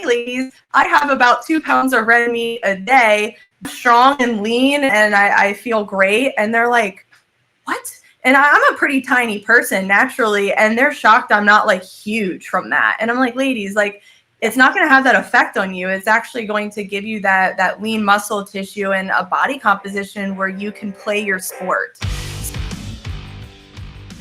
ladies, I have about 2 pounds of red meat a day, strong and lean, and I feel great. And they're like, what? And I'm a pretty tiny person naturally, and they're shocked I'm not like huge from that. And I'm like, ladies, like, it's not going to have that effect on you. It's actually going to give you that lean muscle tissue and a body composition where you can play your sport.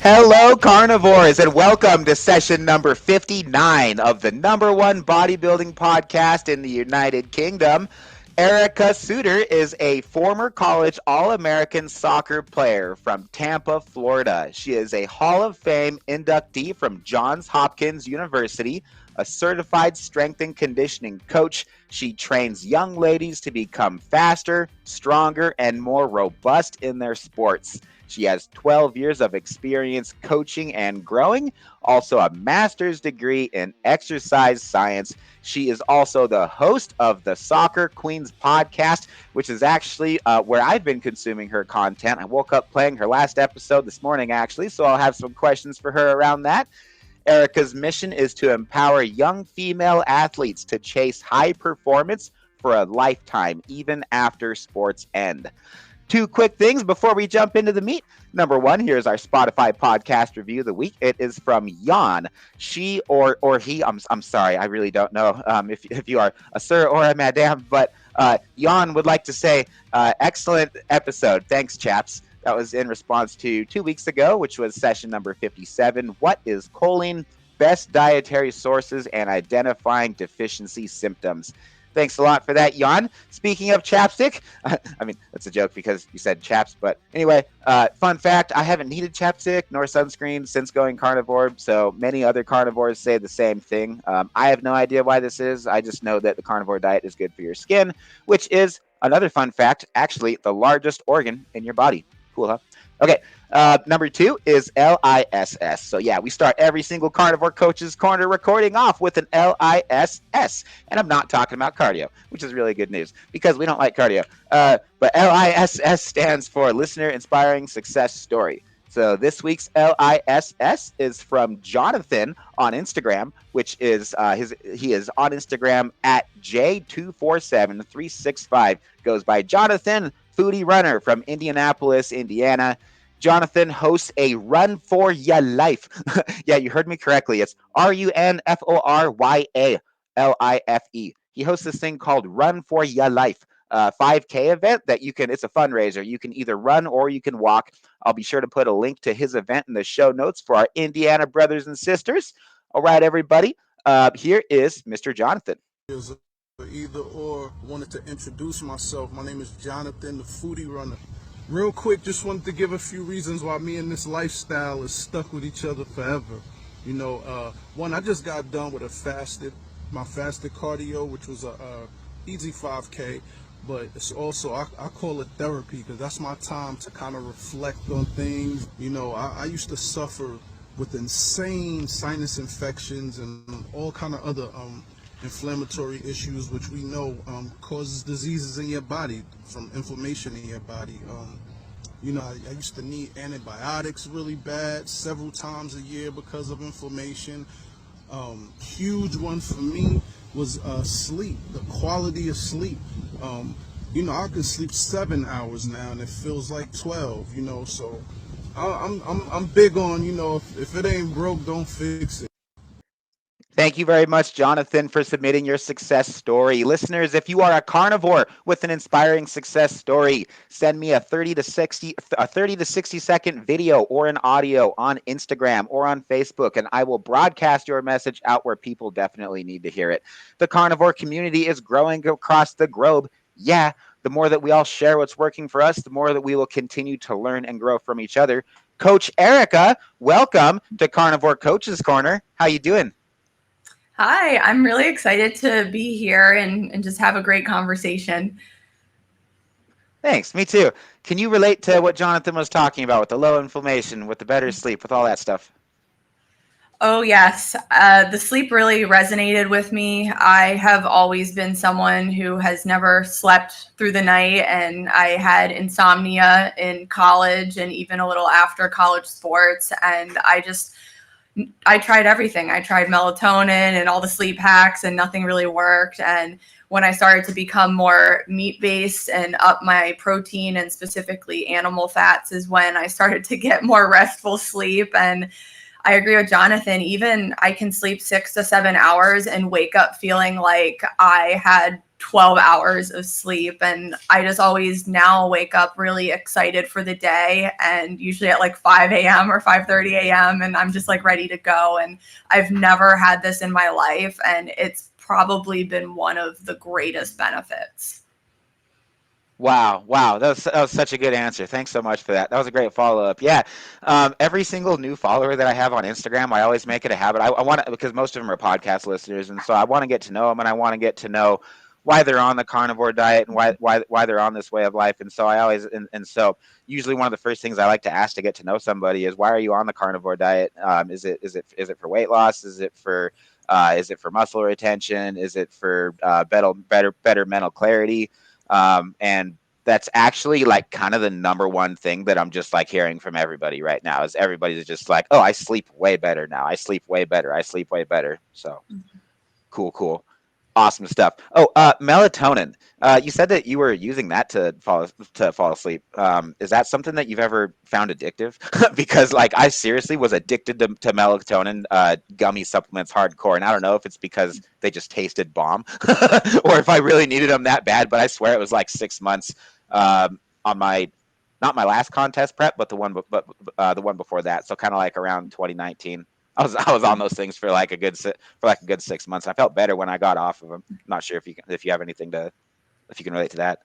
Hello, carnivores, and welcome to session number 59 of the #1 bodybuilding podcast in the United Kingdom. Erica Suter is a former college All-American soccer player from Tampa, Florida. She is a Hall of Fame inductee from Johns Hopkins University, a certified strength and conditioning coach. She trains young ladies to become faster, stronger, and more robust in their sports. She has 12 years of experience coaching and growing, also a master's degree in exercise science. She is also the host of the Soccer Queens podcast, which is actually where I've been consuming her content. I woke up playing her last episode this morning, actually, so I'll have some questions for her around that. Erica's mission is to empower young female athletes to chase high performance for a lifetime, even after sports end. 2 quick things before we jump into the meat. Number 1, here's our Spotify podcast review of the week. It is from Jan. She or he, I'm sorry, I really don't know if you are a sir or a madam, but Jan would like to say, excellent episode. Thanks, chaps. That was in response to 2 weeks ago, which was session number 57. What is choline? Best dietary sources and identifying deficiency symptoms. Thanks a lot for that, Jan. Speaking of chapstick, I mean, that's a joke because you said chaps, but anyway, fun fact, I haven't needed chapstick nor sunscreen since going carnivore, so many other carnivores say the same thing. I have no idea why this is. I just know that the carnivore diet is good for your skin, which is another fun fact, actually the largest organ in your body. Cool, huh? Okay, number 2 is LISS. So yeah, we start every single Carnivore Coach's Corner recording off with an LISS. And I'm not talking about cardio, which is really good news because we don't like cardio. But LISS stands for Listener Inspiring Success Story. So this week's LISS is from Jonathan on Instagram, which is he is on Instagram at J247365. Goes by Jonathan FoodieRunner from Indianapolis, Indiana. Jonathan hosts a Run for Ya Life. Yeah, you heard me correctly. It's RUNFORYALIFE. He hosts this thing called Run for Ya Life, 5K event that you can, it's a fundraiser. You can either run or you can walk. I'll be sure to put a link to his event in the show notes for our Indiana brothers and sisters. All right, everybody. Here is Mr. Jonathan. Either or, wanted to introduce myself. My name is Jonathan, the FoodieRunner. Real quick, just wanted to give a few reasons why me and this lifestyle is stuck with each other forever. You know, one, I just got done with my fasted cardio, which was a easy 5K, but it's also, I call it therapy because that's my time to kind of reflect on things. You know, I used to suffer with insane sinus infections and all kind of other inflammatory issues, which we know causes diseases in your body from inflammation in your body. You know, I used to need antibiotics really bad several times a year because of inflammation. Huge one for me was sleep, the quality of sleep. You know, I can sleep 7 hours now and it feels like 12, you know, so I'm big on, you know, if it ain't broke, don't fix it. Thank you very much, Jonathan, for submitting your success story. Listeners, if you are a carnivore with an inspiring success story, send me a 30 to 60 second video or an audio on Instagram or on Facebook, and I will broadcast your message out where people definitely need to hear it. The carnivore community is growing across the globe. Yeah, the more that we all share what's working for us, the more that we will continue to learn and grow from each other. Coach Erica, welcome to Carnivore Coach's Corner. How you doing? Hi, I'm really excited to be here and just have a great conversation. Thanks, me too. Can you relate to what Jonathan was talking about with the low inflammation, with the better sleep, with all that stuff? Oh, yes. The sleep really resonated with me. I have always been someone who has never slept through the night, and I had insomnia in college and even a little after college sports. And I just I tried everything. I tried melatonin and all the sleep hacks, and nothing really worked. And when I started to become more meat-based and up my protein and specifically animal fats is when I started to get more restful sleep. And I agree with Jonathan. Even I can sleep 6 to 7 hours and wake up feeling like I had 12 hours of sleep. And I just always now wake up really excited for the day, and usually at like 5 a.m. or 5:30 a.m. And I'm just like ready to go. And I've never had this in my life. And it's probably been one of the greatest benefits. Wow. That was such a good answer. Thanks so much for that. That was a great follow-up. Yeah. Every single new follower that I have on Instagram, I always make it a habit. I want to, because most of them are podcast listeners, and so I want to get to know them, and I want to get to know why they're on the carnivore diet and why they're on this way of life. And so I always, and so usually one of the first things I like to ask to get to know somebody is, why are you on the carnivore diet? Is it for weight loss? Is it for muscle retention? Is it for better mental clarity? And that's actually like kind of the number one thing that I'm just like hearing from everybody right now, is everybody's just like, oh, I sleep way better now. I sleep way better. So cool. Awesome stuff. Oh, melatonin. You said that you were using that to fall asleep. Is that something that you've ever found addictive? Because like I seriously was addicted to melatonin gummy supplements hardcore, and I don't know if it's because they just tasted bomb, or if I really needed them that bad. But I swear it was like 6 months on my, not my last contest prep, but the one before that. So kind of like around 2019. I was on those things for like a good 6 months. I felt better when I got off of them. I'm not sure if you have anything if you can relate to that.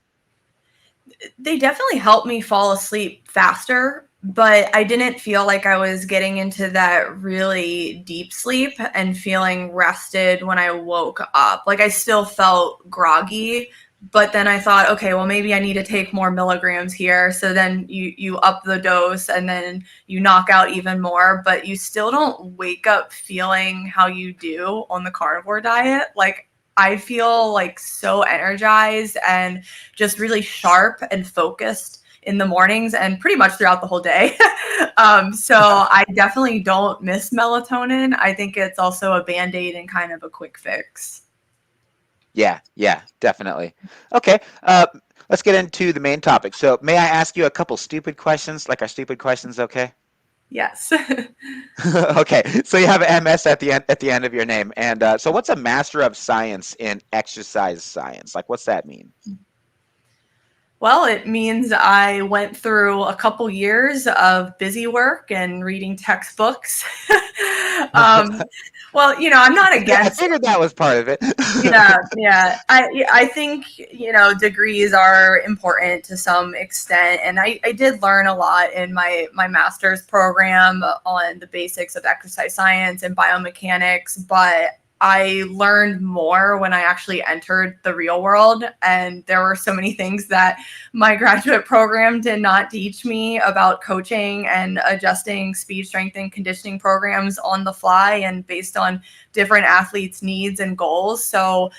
They definitely helped me fall asleep faster, but I didn't feel like I was getting into that really deep sleep and feeling rested when I woke up. Like I still felt groggy, but then I thought, okay, well, maybe I need to take more milligrams here. So then you up the dose and then you knock out even more, but you still don't wake up feeling how you do on the carnivore diet. Like I feel like so energized and just really sharp and focused in the mornings and pretty much throughout the whole day. So I definitely don't miss melatonin. I think it's also a Band-Aid and kind of a quick fix. Yeah, definitely. Okay, let's get into the main topic. So may I ask you a couple stupid questions? Like, are stupid questions okay? Yes. Okay, so you have MS at the end of your name, and so what's a Master of Science in Exercise Science? Like, what's that mean? Well, it means I went through a couple years of busy work and reading textbooks. Well, I'm not against. I figured that was part of it. Yeah. I think, degrees are important to some extent. And I did learn a lot in my master's program on the basics of exercise science and biomechanics, but I learned more when I actually entered the real world. And there were so many things that my graduate program did not teach me about coaching and adjusting speed, strength, and conditioning programs on the fly and based on different athletes' needs and goals. So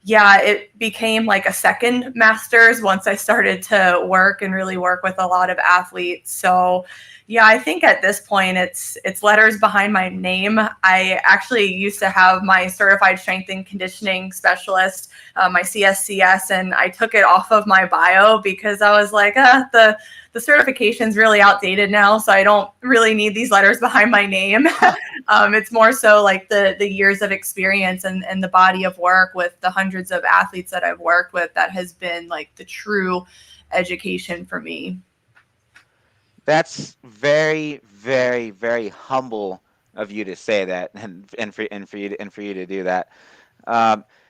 yeah, it became like a second master's once I started to work and really work with a lot of athletes. So yeah, I think at this point it's letters behind my name. I actually used to have my certified strength and conditioning specialist, my CSCS, and I took it off of my bio because I was like, the certification's really outdated now, so I don't really need these letters behind my name. It's more so like the years of experience and the body of work with the hundreds of athletes that I've worked with that has been like the true education for me. That's very, very, very humble of you to say that, and for you to do that.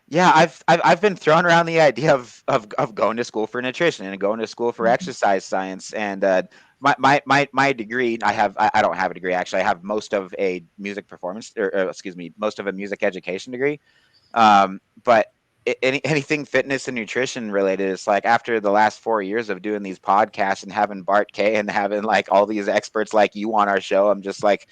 Yeah, I've been throwing around the idea of going to school for nutrition and going to school for exercise science, and my degree, I don't have a degree actually. I have most of a music performance, or excuse me, most of a music education degree. But anything fitness and nutrition related, it's like after the last 4 years of doing these podcasts and having Bart K and having like all these experts like you on our show, I'm just like,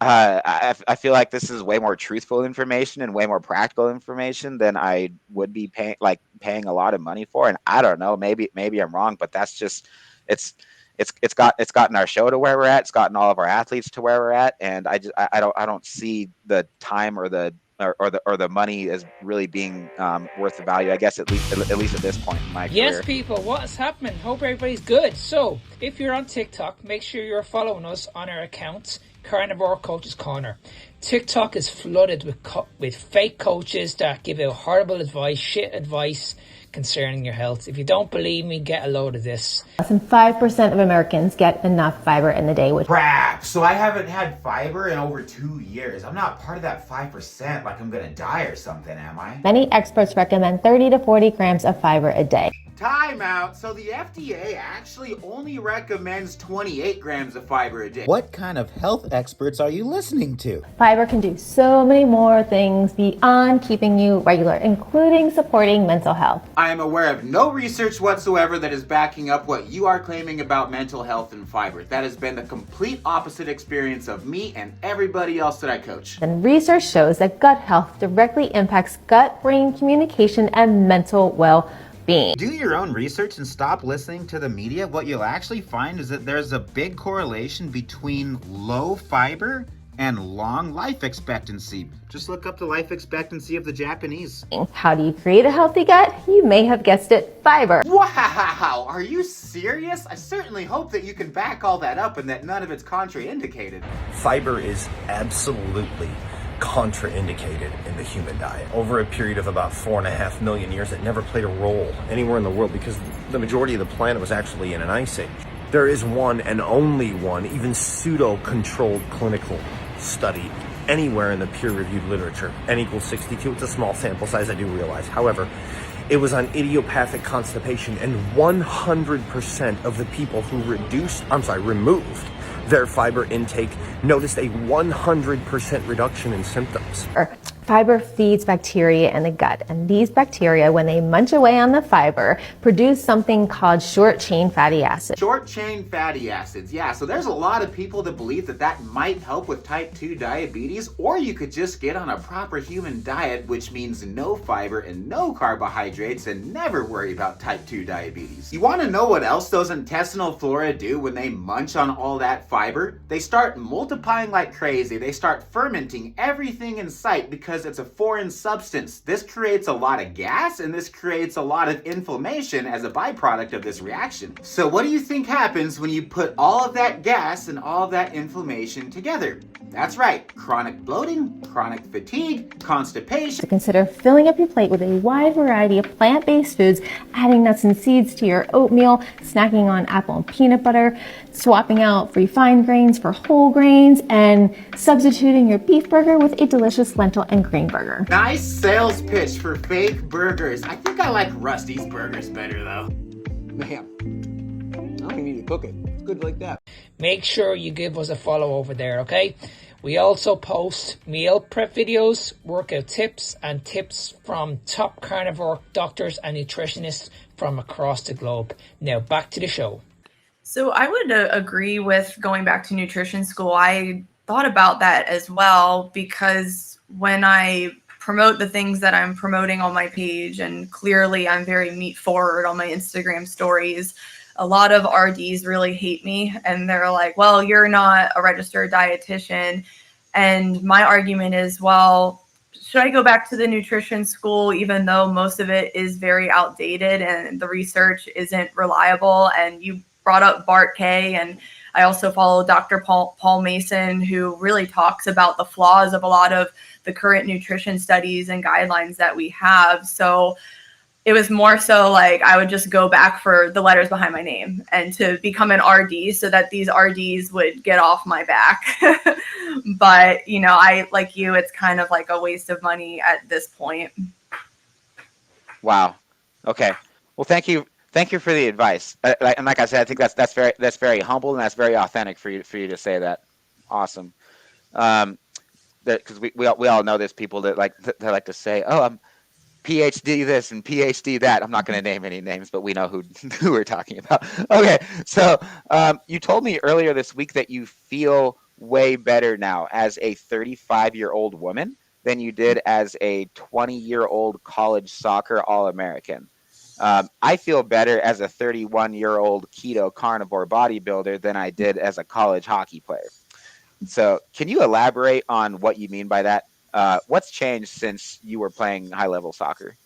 I feel like this is way more truthful information and way more practical information than I would be paying a lot of money for. And I don't know, maybe I'm wrong, but that's just, it's it's gotten our show to where we're at. It's gotten all of our athletes to where we're at, and I don't see the time or the money as really being worth the value. I guess at least at this point in my career. Yes, people, what is happening? Hope everybody's good. So, if you're on TikTok, make sure you're following us on our accounts, Carnivore Coaches Corner. TikTok is flooded with fake coaches that give out horrible advice, shit advice concerning your health. If you don't believe me, get a load of this. Less than 5% of Americans get enough fiber in the day. Crap! So I haven't had fiber in over 2 years. I'm not part of that 5% like I'm gonna die or something, am I? Many experts recommend 30 to 40 grams of fiber a day. Time out. So the FDA actually only recommends 28 grams of fiber a day. What kind of health experts are you listening to? Fiber can do so many more things beyond keeping you regular, including supporting mental health. I am aware of no research whatsoever that is backing up what you are claiming about mental health and fiber. That has been the complete opposite experience of me and everybody else that I coach. And research shows that gut health directly impacts gut-brain communication and mental well-being. Do your own research and stop listening to the media. What you'll actually find is that there's a big correlation between low fiber and long life expectancy. Just look up the life expectancy of the Japanese. How do you create a healthy gut? You may have guessed it, fiber. Wow, are you serious? I certainly hope that you can back all that up and that none of it's contraindicated. Fiber is absolutely contraindicated in the human diet. Over a period of about 4.5 million years, it never played a role anywhere in the world because the majority of the planet was actually in an ice age. There is one and only one, even pseudo-controlled clinical study anywhere in the peer-reviewed literature. N equals 62. It's a small sample size, I do realize. However, it was on idiopathic constipation, and 100% of the people who removed their fiber intake noticed a 100% reduction in symptoms. Fiber feeds bacteria in the gut, and these bacteria, when they munch away on the fiber, produce something called short-chain fatty acids. Short-chain fatty acids, yeah, so there's a lot of people that believe that that might help with type 2 diabetes, or you could just get on a proper human diet, which means no fiber and no carbohydrates, and never worry about type 2 diabetes. You want to know what else those intestinal flora do when they munch on all that fiber? They start multiplying like crazy. They start fermenting everything in sight because it's a foreign substance. This creates a lot of gas, and this creates a lot of inflammation as a byproduct of this reaction. So what do you think happens when you put all of that gas and all of that inflammation together? That's right, chronic bloating, chronic fatigue, constipation. Consider filling up your plate with a wide variety of plant-based foods, adding nuts and seeds to your oatmeal, snacking on apple and peanut butter, swapping out refined grains for whole grains, and substituting your beef burger with a delicious lentil and green burger. Nice sales pitch for fake burgers. I think I like Rusty's burgers better though. Man, I don't even need to cook it. It's good like that. Make sure you give us a follow over there, okay? We also post meal prep videos, workout tips, and tips from top carnivore doctors and nutritionists from across the globe. Now back to the show. So I would agree with going back to nutrition school. I thought about that as well, because when I promote the things that I'm promoting on my page, and clearly I'm very meat forward on my Instagram stories, a lot of RDs really hate me, and they're like, well, you're not a registered dietitian. And my argument is, well, should I go back to the nutrition school, even though most of it is very outdated and the research isn't reliable? And you brought up Bart Kay, and I also follow Dr. Paul Mason, who really talks about the flaws of a lot of the current nutrition studies and guidelines that we have. So it was more so like I would just go back for the letters behind my name and to become an RD so that these RDs would get off my back. But, you know, I, like you, it's kind of like a waste of money at this point. Wow. Okay. Well, thank you. Thank you for the advice. And like I said, I think that's very humble, and that's very authentic for you to say that. Awesome. Because we all know there's people that like to say, oh, I'm PhD this and PhD that. I'm not going to name any names, but we know who we're talking about. Okay, so you told me earlier this week that you feel way better now as a 35-year-old woman than you did as a 20-year-old college soccer All-American. I feel better as a 31-year-old keto carnivore bodybuilder than I did as a college hockey player. So can you elaborate on what you mean by that? What's changed since you were playing high-level soccer?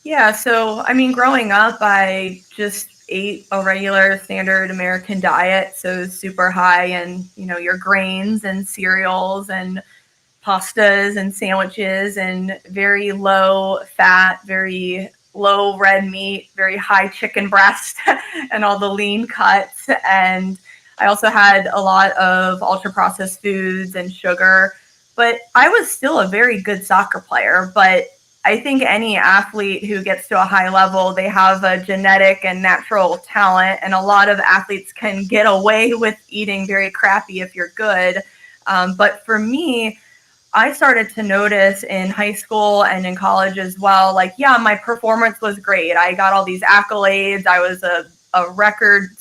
Yeah, so I mean, growing up, I just ate a regular standard American diet, so super high in, your grains and cereals and pastas and sandwiches, and very low fat, very low red meat, very high chicken breast, and all the lean cuts. And I also had a lot of ultra processed foods and sugar, but I was still a very good soccer player. But I think any athlete who gets to a high level, they have a genetic and natural talent, and a lot of athletes can get away with eating very crappy if you're good. But for me, I started to notice in high school and in college as well, like, yeah, my performance was great. I got all these accolades. I was a record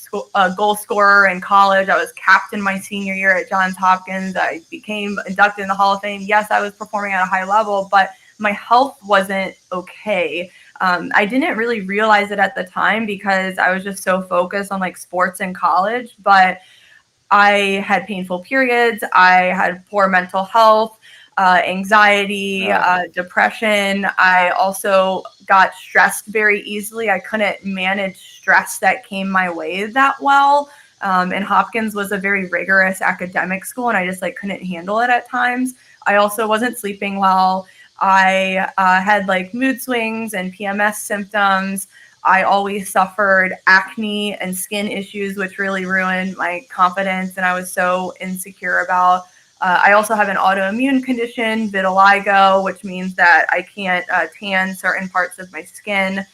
goal scorer in college. I was captain my senior year at Johns Hopkins. I became inducted in the Hall of Fame. Yes, I was performing at a high level, but my health wasn't okay. I didn't really realize it at the time because I was just so focused on like sports in college, but I had painful periods. I had poor mental health, anxiety, depression. I also got stressed very easily. I couldn't manage stress that came my way that well. And Hopkins was a very rigorous academic school, and I just like couldn't handle it at times. I also wasn't sleeping well. I had like mood swings and PMS symptoms. I always suffered acne and skin issues, which really ruined my confidence, and I was so insecure about. I also have an autoimmune condition, vitiligo, which means that I can't tan certain parts of my skin.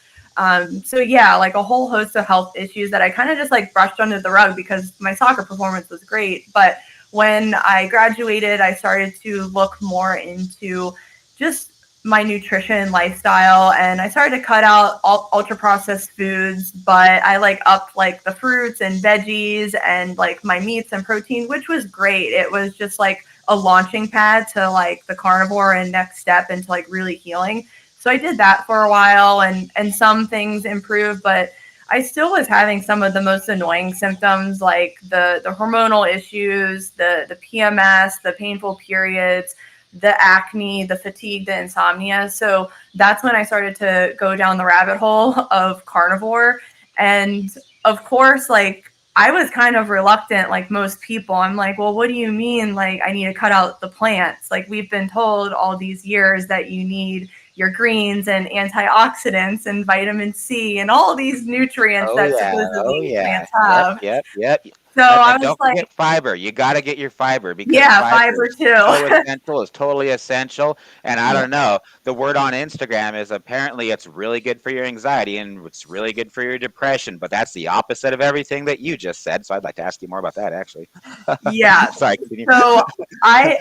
So yeah, like a whole host of health issues that I kind of just like brushed under the rug because my soccer performance was great. But when I graduated, I started to look more into just my nutrition lifestyle, and I started to cut out ultra processed foods, but I like upped like the fruits and veggies and like my meats and protein, which was great. It was just like a launching pad to like the carnivore and next step into like really healing. So I did that for a while, and some things improved, but I still was having some of the most annoying symptoms, like the hormonal issues, the PMS, the painful periods, the acne, the fatigue, the insomnia. So that's when I started to go down the rabbit hole of carnivore. And of course, like I was kind of reluctant, like most people. I'm like, well, what do you mean? Like, I need to cut out the plants. Like, we've been told all these years that you need your greens and antioxidants and vitamin C and all these nutrients that supposedly plants have. Yep. So I was don't like, forget fiber. You got to get your fiber because fiber is too. so essential. It's totally essential. And I don't know. The word on Instagram is apparently it's really good for your anxiety and it's really good for your depression. But that's the opposite of everything that you just said. So I'd like to ask you more about that, actually. Yeah. Sorry. Continue. So I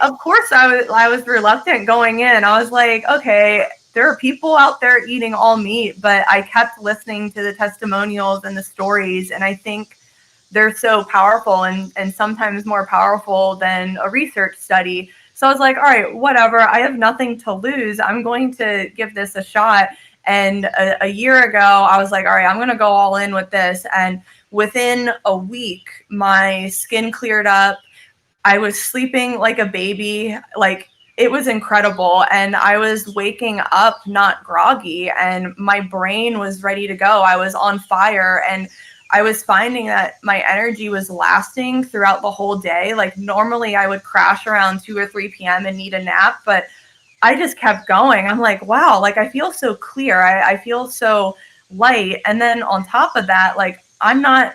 was reluctant going in. I was like, okay, there are people out there eating all meat, but I kept listening to the testimonials and the stories, and I think they're so powerful and sometimes more powerful than a research study. So I was like, all right, whatever. I have nothing to lose. I'm going to give this a shot. And a year ago, I was like, all right, I'm going to go all in with this. And within a week, my skin cleared up. I was sleeping like a baby. Like, it was incredible. And I was waking up not groggy, and my brain was ready to go. I was on fire, and I was finding that my energy was lasting throughout the whole day. Like, normally I would crash around 2 or 3 p.m. and need a nap, but I just kept going. I'm like, wow, like I feel so clear. I feel so light. And then on top of that, like I'm not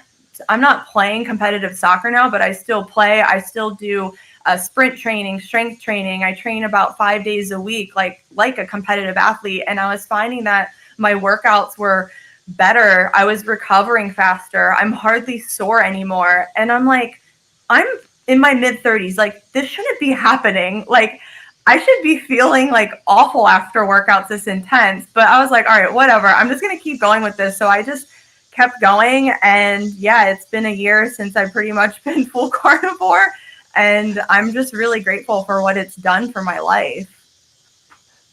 playing competitive soccer now, but I still play. I still do sprint training, strength training. I train about 5 days a week, like a competitive athlete. And I was finding that my workouts were better. I was recovering faster. I'm hardly sore anymore. And I'm like, I'm in my mid 30s. Like, this shouldn't be happening. Like, I should be feeling like awful after workouts this intense. But I was like, all right, whatever. I'm just going to keep going with this. So I just kept going. And yeah, it's been a year since I've pretty much been full carnivore. And I'm just really grateful for what it's done for my life.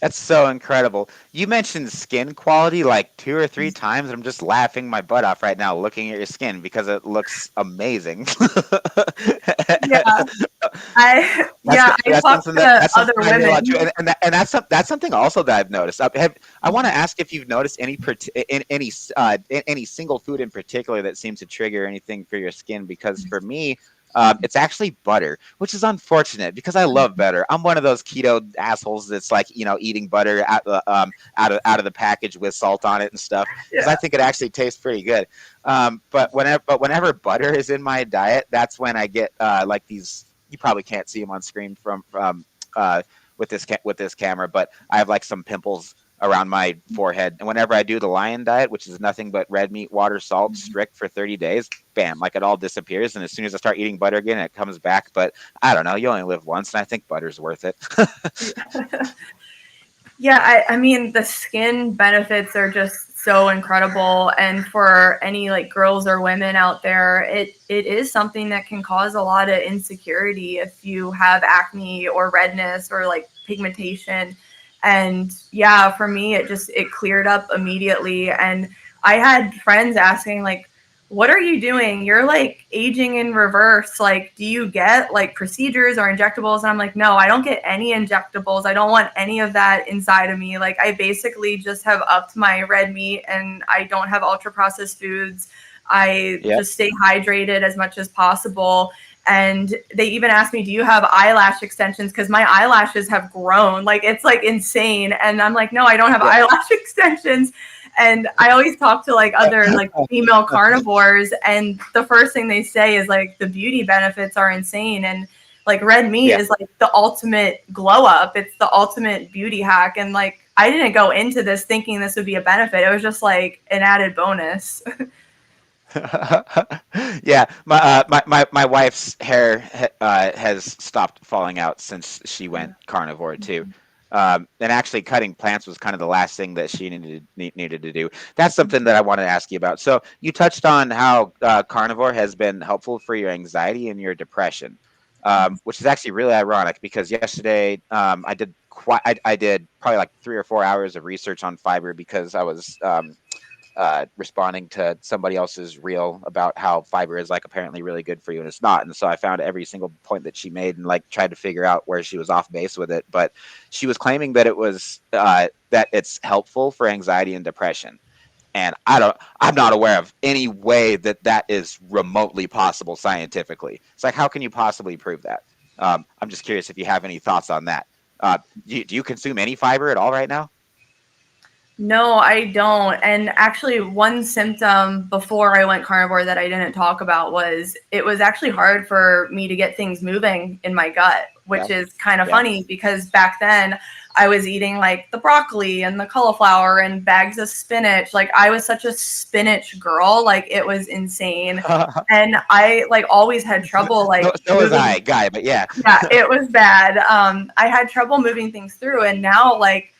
That's so incredible. You mentioned skin quality like 2 or 3 times. And I'm just laughing my butt off right now looking at your skin because it looks amazing. Yeah, I That's talk something to that's other something I hear a lot too, women. and that's something also that I've noticed. I want to ask if you've noticed any single food in particular that seems to trigger anything for your skin. Because for me, it's actually butter, which is unfortunate because I love butter. I'm one of those keto assholes that's like, eating butter out of the package with salt on it and stuff because I Yeah. think it actually tastes pretty good. But whenever butter is in my diet, that's when I get like these. You probably can't see them on screen from with this camera, but I have like some pimples around my forehead. And whenever I do the lion diet, which is nothing but red meat, water, salt, strict for 30 days, bam, like it all disappears. And as soon as I start eating butter again, it comes back. But I don't know. You only live once, and I think butter's worth it. Yeah, I mean, the skin benefits are just so incredible. And for any like girls or women out there, it is something that can cause a lot of insecurity if you have acne or redness or like pigmentation. And yeah, for me, it cleared up immediately. And I had friends asking like, what are you doing? You're like aging in reverse. Like, do you get like procedures or injectables? And I'm like, no, I don't get any injectables. I don't want any of that inside of me. Like, I basically just have upped my red meat and I don't have ultra processed foods. I Yep. just stay hydrated as much as possible. And they even asked me, do you have eyelash extensions? Because my eyelashes have grown. Like, it's like insane. And I'm like, no, I don't have eyelash extensions. And I always talk to like other like female carnivores, and the first thing they say is like the beauty benefits are insane. And like red meat is like the ultimate glow up. It's the ultimate beauty hack. And like, I didn't go into this thinking this would be a benefit. It was just like an added bonus. Yeah, my wife's hair has stopped falling out since she went carnivore too. And actually, cutting plants was kind of the last thing that she needed to do. That's something that I wanted to ask you about. So you touched on how carnivore has been helpful for your anxiety and your depression, which is actually really ironic because yesterday I did probably like 3 or 4 hours of research on fiber because I was responding to somebody else's reel about how fiber is like apparently really good for you and it's not. And so I found every single point that she made and like tried to figure out where she was off base with it. But she was claiming that it was that it's helpful for anxiety and depression. And I'm not aware of any way that is remotely possible scientifically. It's like, how can you possibly prove that? I'm just curious if you have any thoughts on that. Do you consume any fiber at all right now? No, I don't. And actually, one symptom before I went carnivore that I didn't talk about was it was actually hard for me to get things moving in my gut, which is kind of funny because back then I was eating like the broccoli and the cauliflower and bags of spinach. Like, I was such a spinach girl. Like, it was insane. And I like always had trouble like so was I, guy, but yeah, it was bad. I had trouble moving things through, and now like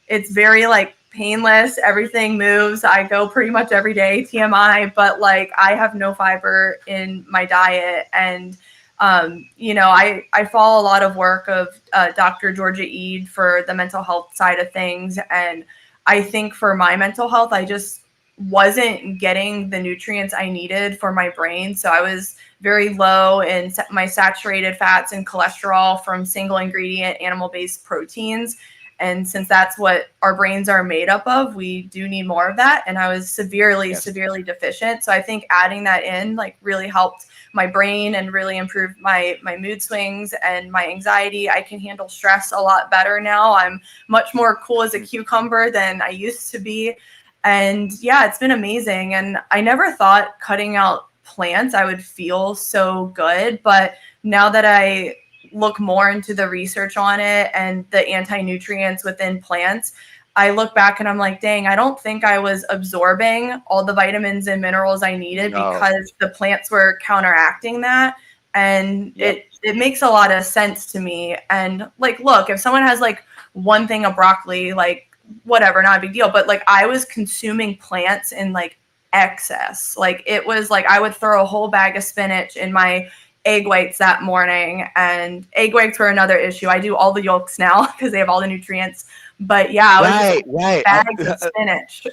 it's very like painless. Everything moves. I go pretty much every day, TMI, but like I have no fiber in my diet. And, I follow a lot of work of Dr. Georgia Eid for the mental health side of things. And I think for my mental health, I just wasn't getting the nutrients I needed for my brain. So I was very low in my saturated fats and cholesterol from single ingredient animal-based proteins. And since that's what our brains are made up of, we do need more of that. And I was severely deficient. So I think adding that in like really helped my brain and really improved my mood swings and my anxiety. I can handle stress a lot better now. I'm much more cool as a cucumber than I used to be. And yeah, it's been amazing. And I never thought cutting out plants I would feel so good. But now that I look more into the research on it and the anti-nutrients within plants, I look back and I'm like, dang, I don't think I was absorbing all the vitamins and minerals I needed because the plants were counteracting that. And it makes a lot of sense to me. And like, look, if someone has like one thing of broccoli, like whatever, not a big deal. But like I was consuming plants in like excess. Like it was like I would throw a whole bag of spinach in my egg whites that morning, and egg whites were another issue. I do all the yolks now because they have all the nutrients, But yeah, I was just Right. bags of spinach.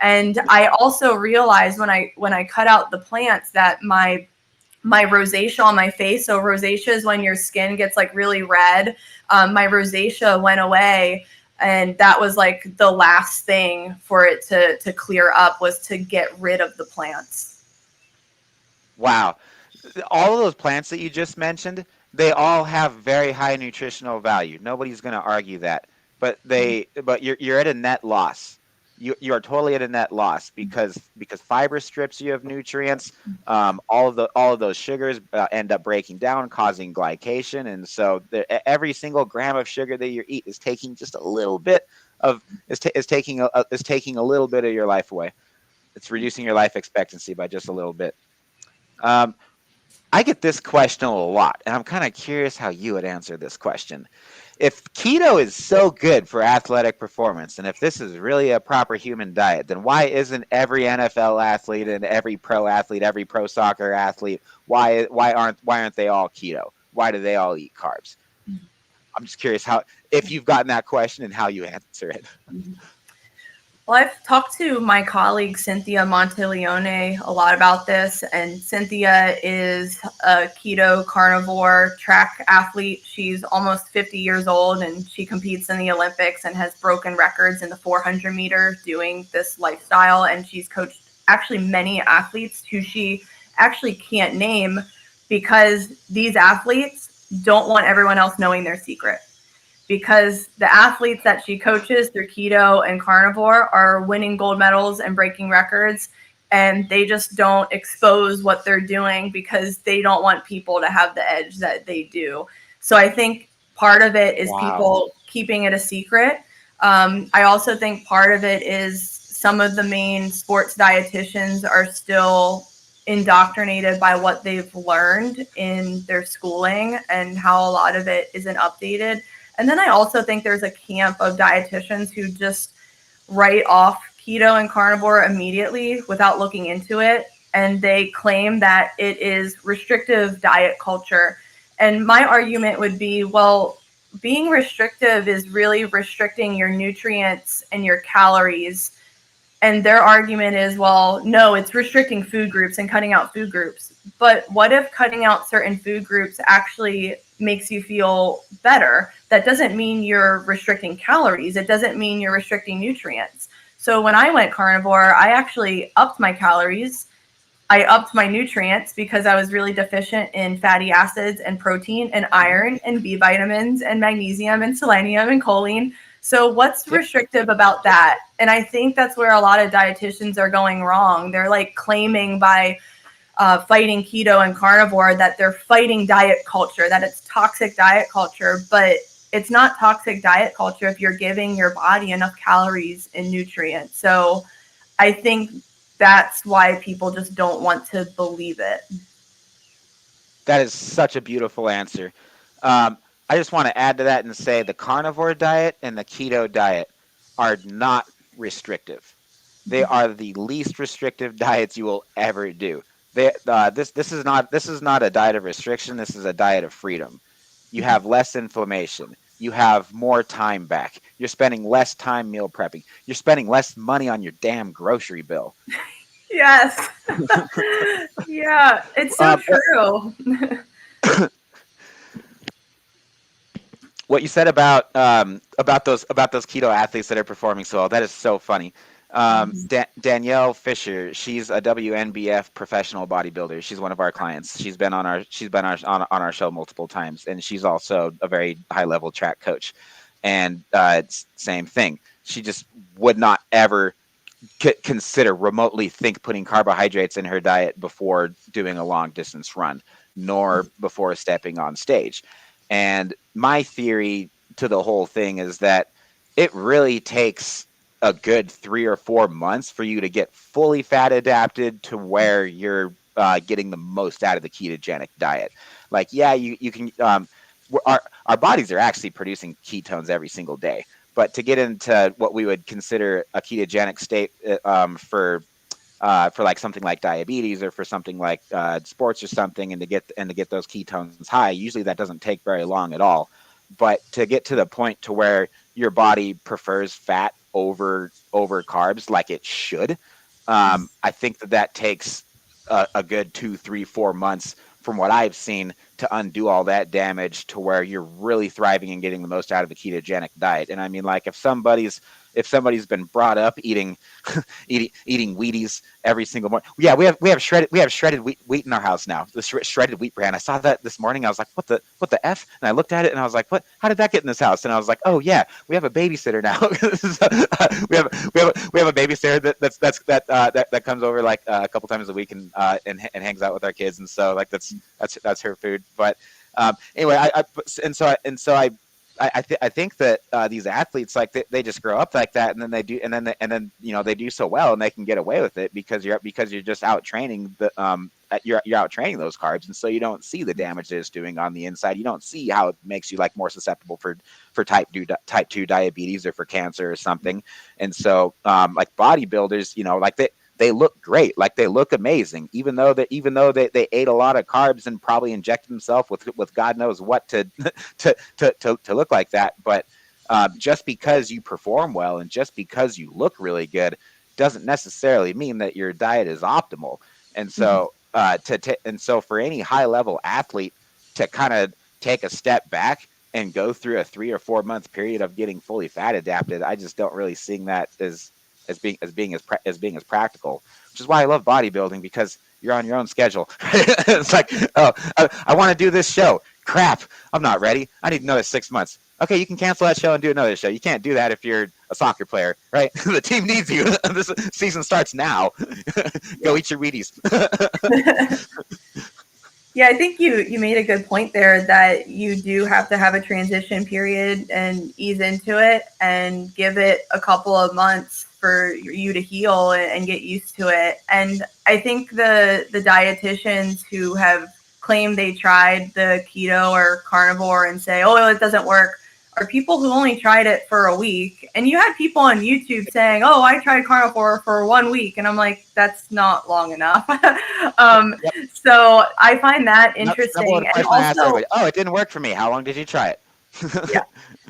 And I also realized when I cut out the plants that my rosacea on my face, so rosacea is when your skin gets like really red. My rosacea went away, and that was like the last thing for it to clear up, was to get rid of the plants. Wow. All of those plants that you just mentioned, they all have very high nutritional value. Nobody's going to argue that. But you're at a net loss. You are totally at a net loss because fiber strips you of nutrients. All of those sugars end up breaking down, causing glycation, and so every single gram of sugar that you eat is taking just a little bit of is taking a little bit of your life away. It's reducing your life expectancy by just a little bit. I get this question a lot, and I'm kind of curious how you would answer this question. If keto is so good for athletic performance, and if this is really a proper human diet, then why isn't every NFL athlete and every pro athlete, every pro soccer athlete, why aren't they all keto? Why do they all eat carbs? I'm just curious if you've gotten that question and how you answer it. Well, I've talked to my colleague Cynthia Monteleone a lot about this, and Cynthia is a keto carnivore track athlete. She's almost 50 years old, and she competes in the Olympics and has broken records in the 400 meter doing this lifestyle. And she's coached actually many athletes who she actually can't name because these athletes don't want everyone else knowing their secret. Because the athletes that she coaches through keto and carnivore are winning gold medals and breaking records, and they just don't expose what they're doing because they don't want people to have the edge that they do. So I think part of it is people keeping it a secret. I also think part of it is some of the main sports dietitians are still indoctrinated by what they've learned in their schooling and how a lot of it isn't updated. And then I also think there's a camp of dietitians who just write off keto and carnivore immediately without looking into it. And they claim that it is restrictive diet culture. And my argument would be, well, being restrictive is really restricting your nutrients and your calories. And their argument is, well, no, it's restricting food groups and cutting out food groups. But what if cutting out certain food groups actually makes you feel better? That doesn't mean you're restricting calories. It doesn't mean you're restricting nutrients. So when I went carnivore, I actually upped my calories. I upped my nutrients because I was really deficient in fatty acids and protein and iron and B vitamins and magnesium and selenium and choline. So what's restrictive about that? And I think that's where a lot of dietitians are going wrong. They're like claiming by fighting keto and carnivore that they're fighting diet culture, that it's toxic diet culture, but it's not toxic diet culture if you're giving your body enough calories and nutrients. So I think that's why people just don't want to believe it. That is such a beautiful answer. I just want to add to that and say the carnivore diet and the keto diet are not restrictive. They are the least restrictive diets you will ever do. This is not a diet of restriction. This is a diet of freedom. You have less inflammation. You have more time back. You're spending less time meal prepping. You're spending less money on your damn grocery bill. Yes. Yeah, it's so true. What you said about those keto athletes that are performing so well, that is so funny. Danielle Fisher, she's a WNBF professional bodybuilder. She's one of our clients. She's been on our show multiple times, and she's also a very high level track coach. And same thing. She just would not ever consider, remotely think putting carbohydrates in her diet before doing a long distance run, nor before stepping on stage. And my theory to the whole thing is that it really takes a good 3 or 4 months for you to get fully fat adapted to where you're getting the most out of the ketogenic diet. Like, yeah, you can, our bodies are actually producing ketones every single day, but to get into what we would consider a ketogenic state for like something like diabetes or for something like sports or something, and to get those ketones high, usually that doesn't take very long at all. But to get to the point to where your body prefers fat over carbs like it should. I think that takes a good 2, 3, 4 months from what I've seen to undo all that damage to where you're really thriving and getting the most out of a ketogenic diet. And I mean, like if somebody's been brought up eating eating Wheaties every single morning. Yeah, we have shredded wheat in our house now. The shredded wheat brand. I saw that this morning. I was like, what the F? And I looked at it and I was like, what? How did that get in this house? And I was like, oh yeah, we have a babysitter now. we have a babysitter that comes over like a couple times a week and hangs out with our kids, and so like that's her food. But anyway, I think that these athletes, like they just grow up like that, and then they do, and then they do so well, and they can get away with it because you're just out training you're out training those carbs, and so you don't see the damage that it's doing on the inside. You don't see how it makes you like more susceptible for type 2 diabetes or for cancer or something. And so like bodybuilders, like they look great, like they look amazing, even though they ate a lot of carbs and probably injected themselves with God knows what to look like that. But just because you perform well and just because you look really good doesn't necessarily mean that your diet is optimal. And so and so for any high level athlete to kind of take a step back and go through a 3 or 4 month period of getting fully fat adapted, I just don't really see that as being as practical, which is why I love bodybuilding, because you're on your own schedule. It's like, oh, I want to do this show. Crap, I'm not ready. I need another 6 months. Okay, you can cancel that show and do another show. You can't do that if you're a soccer player, right? The team needs you. This season starts now. Go eat your Wheaties. Yeah, I think you made a good point there that you do have to have a transition period and ease into it and give it a couple of months for you to heal and get used to it. And I think the dietitians who have claimed they tried the keto or carnivore and say, oh, it doesn't work, are people who only tried it for a week. And you had people on YouTube saying, oh, I tried carnivore for 1 week. And I'm like, that's not long enough. So I find that interesting. And also, oh, it didn't work for me. How long did you try it? Yeah.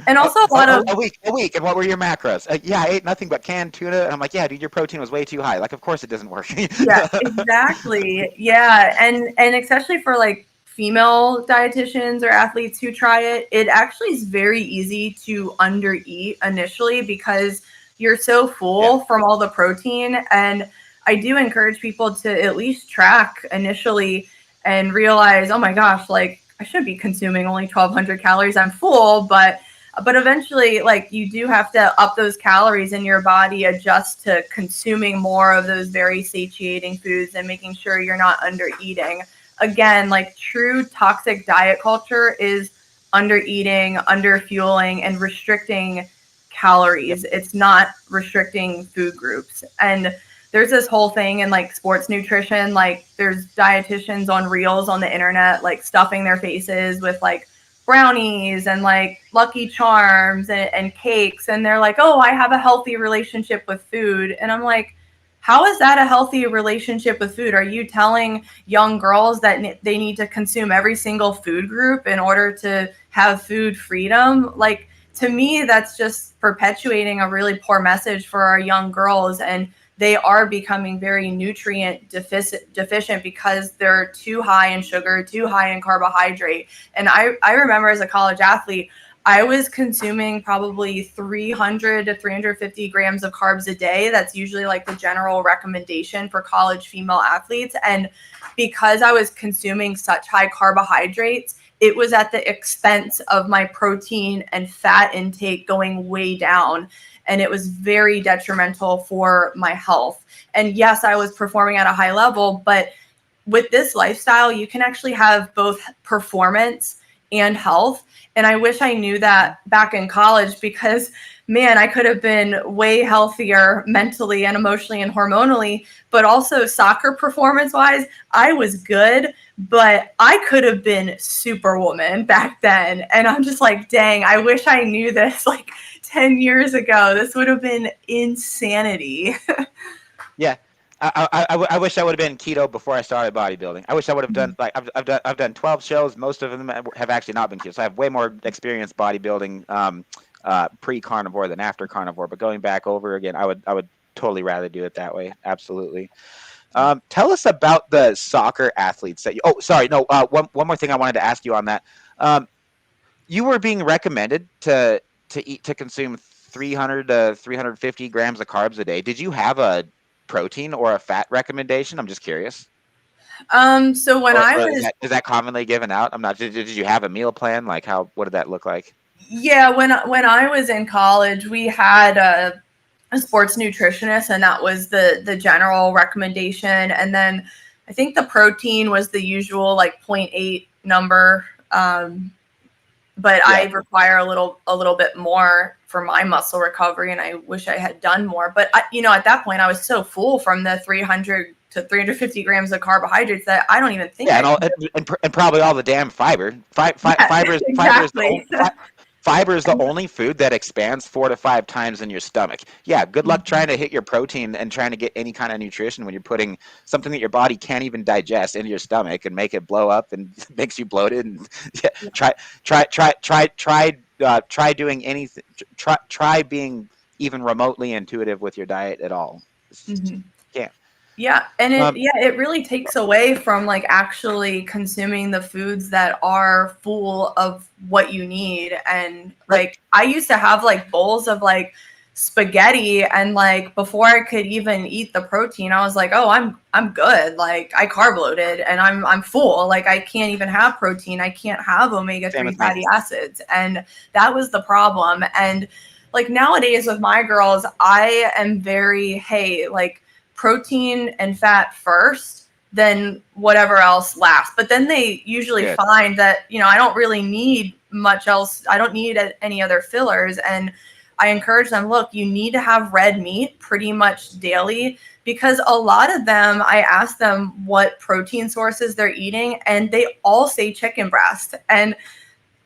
And also a week. And what were your macros? Yeah, I ate nothing but canned tuna. And I'm like, yeah, dude, your protein was way too high. Like, of course it doesn't work. Yeah, exactly. Yeah. And especially for like female dietitians or athletes who try it, it actually is very easy to undereat initially because you're so full from all the protein. And I do encourage people to at least track initially and realize, oh my gosh, like I should be consuming only 1,200 calories. I'm full, but eventually, like you do have to up those calories in your body, adjust to consuming more of those very satiating foods and making sure you're not under eating. Again, like true toxic diet culture is under eating, under fueling, and restricting calories. It's not restricting food groups. And there's this whole thing in like sports nutrition, like there's dietitians on reels on the internet, like stuffing their faces with like brownies and like Lucky Charms and cakes. And they're like, oh, I have a healthy relationship with food. And I'm like, how is that a healthy relationship with food? Are you telling young girls that they need to consume every single food group in order to have food freedom? Like, to me, that's just perpetuating a really poor message for our young girls. And they are becoming very nutrient deficient because they're too high in sugar, too high in carbohydrate. And I remember as a college athlete, I was consuming probably 300 to 350 grams of carbs a day. That's usually like the general recommendation for college female athletes. And because I was consuming such high carbohydrates, it was at the expense of my protein and fat intake going way down. And it was very detrimental for my health. And yes, I was performing at a high level, but with this lifestyle, you can actually have both performance and health. And I wish I knew that back in college because, man, I could have been way healthier mentally and emotionally and hormonally, but also soccer performance-wise, I was good, but I could have been Superwoman back then. And I'm just like, dang, I wish I knew this like 10 years ago. This would have been insanity. Yeah. I wish I would have been keto before I started bodybuilding. I wish I would have done like I've done 12 shows. Most of them have actually not been keto. So I have way more experience bodybuilding pre-carnivore than after carnivore, but going back over again, I would totally rather do it that way. Absolutely. Tell us about the soccer athletes that you. Oh, sorry, no. One more thing I wanted to ask you on that. You were being recommended to consume 300 to 350 grams of carbs a day. Did you have a protein or a fat recommendation? I'm just curious. So when I Or was is that commonly given out? I'm not. Did you have a meal plan? Like what did that look like? Yeah, when I was in college, we had a sports nutritionist, and that was the general recommendation. And then I think the protein was the usual like 0.8 number. But Yeah. I require a little bit more for my muscle recovery, and I wish I had done more. But at that point, I was so full from the 300 to 350 grams of carbohydrates that I don't even think. Yeah, and probably all the damn fiber. Fiber is the only food that expands 4 to 5 times in your stomach. Yeah, good luck trying to hit your protein and trying to get any kind of nutrition when you're putting something that your body can't even digest into your stomach and make it blow up and makes you bloated. And try doing anything. Try being even remotely intuitive with your diet at all. Can't. Yeah, and it really takes away from like actually consuming the foods that are full of what you need. And like I used to have like bowls of like spaghetti, and like before I could even eat the protein, I was like, oh, I'm good. Like I carb loaded and I'm full. Like I can't even have protein. I can't have omega-3 fatty acids. And that was the problem. And like nowadays with my girls, I am very, hey, like protein and fat first, then whatever else last. But then they usually find that, I don't really need much else. I don't need any other fillers. And I encourage them, look, you need to have red meat pretty much daily, because a lot of them, I ask them what protein sources they're eating, and they all say chicken breast. And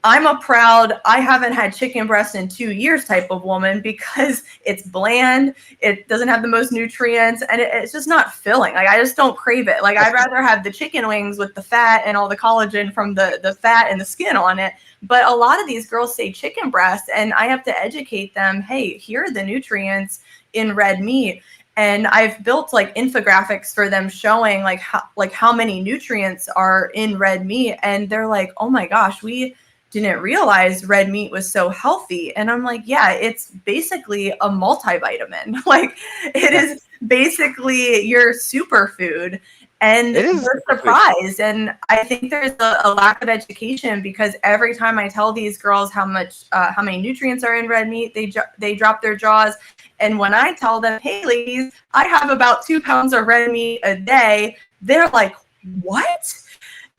I'm a proud, I haven't had chicken breast in 2 years type of woman, because it's bland, it doesn't have the most nutrients, and it's just not filling. Like I just don't crave it. Like I'd rather have the chicken wings with the fat and all the collagen from the fat and the skin on it. But a lot of these girls say chicken breast, and I have to educate them, hey, here are the nutrients in red meat. And I've built like infographics for them showing like how many nutrients are in red meat. And they're like, oh my gosh, we didn't realize red meat was so healthy. And I'm like, yeah, it's basically a multivitamin. Like it is basically your superfood. And they're surprised. And I think there's a lack of education, because every time I tell these girls how many nutrients are in red meat, they drop their jaws. And when I tell them, hey ladies, I have about 2 pounds of red meat a day, they're like, what?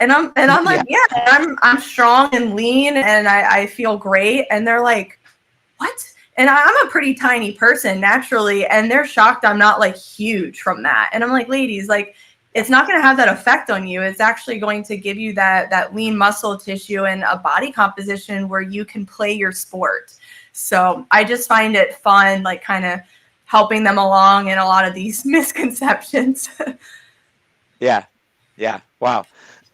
And I'm like, yeah, I'm strong and lean, and I feel great. And they're like, what? And I'm a pretty tiny person naturally, and they're shocked I'm not like huge from that. And I'm like, ladies, like it's not going to have that effect on you. It's actually going to give you that lean muscle tissue and a body composition where you can play your sport. So I just find it fun, like kind of helping them along in a lot of these misconceptions. Yeah. Wow.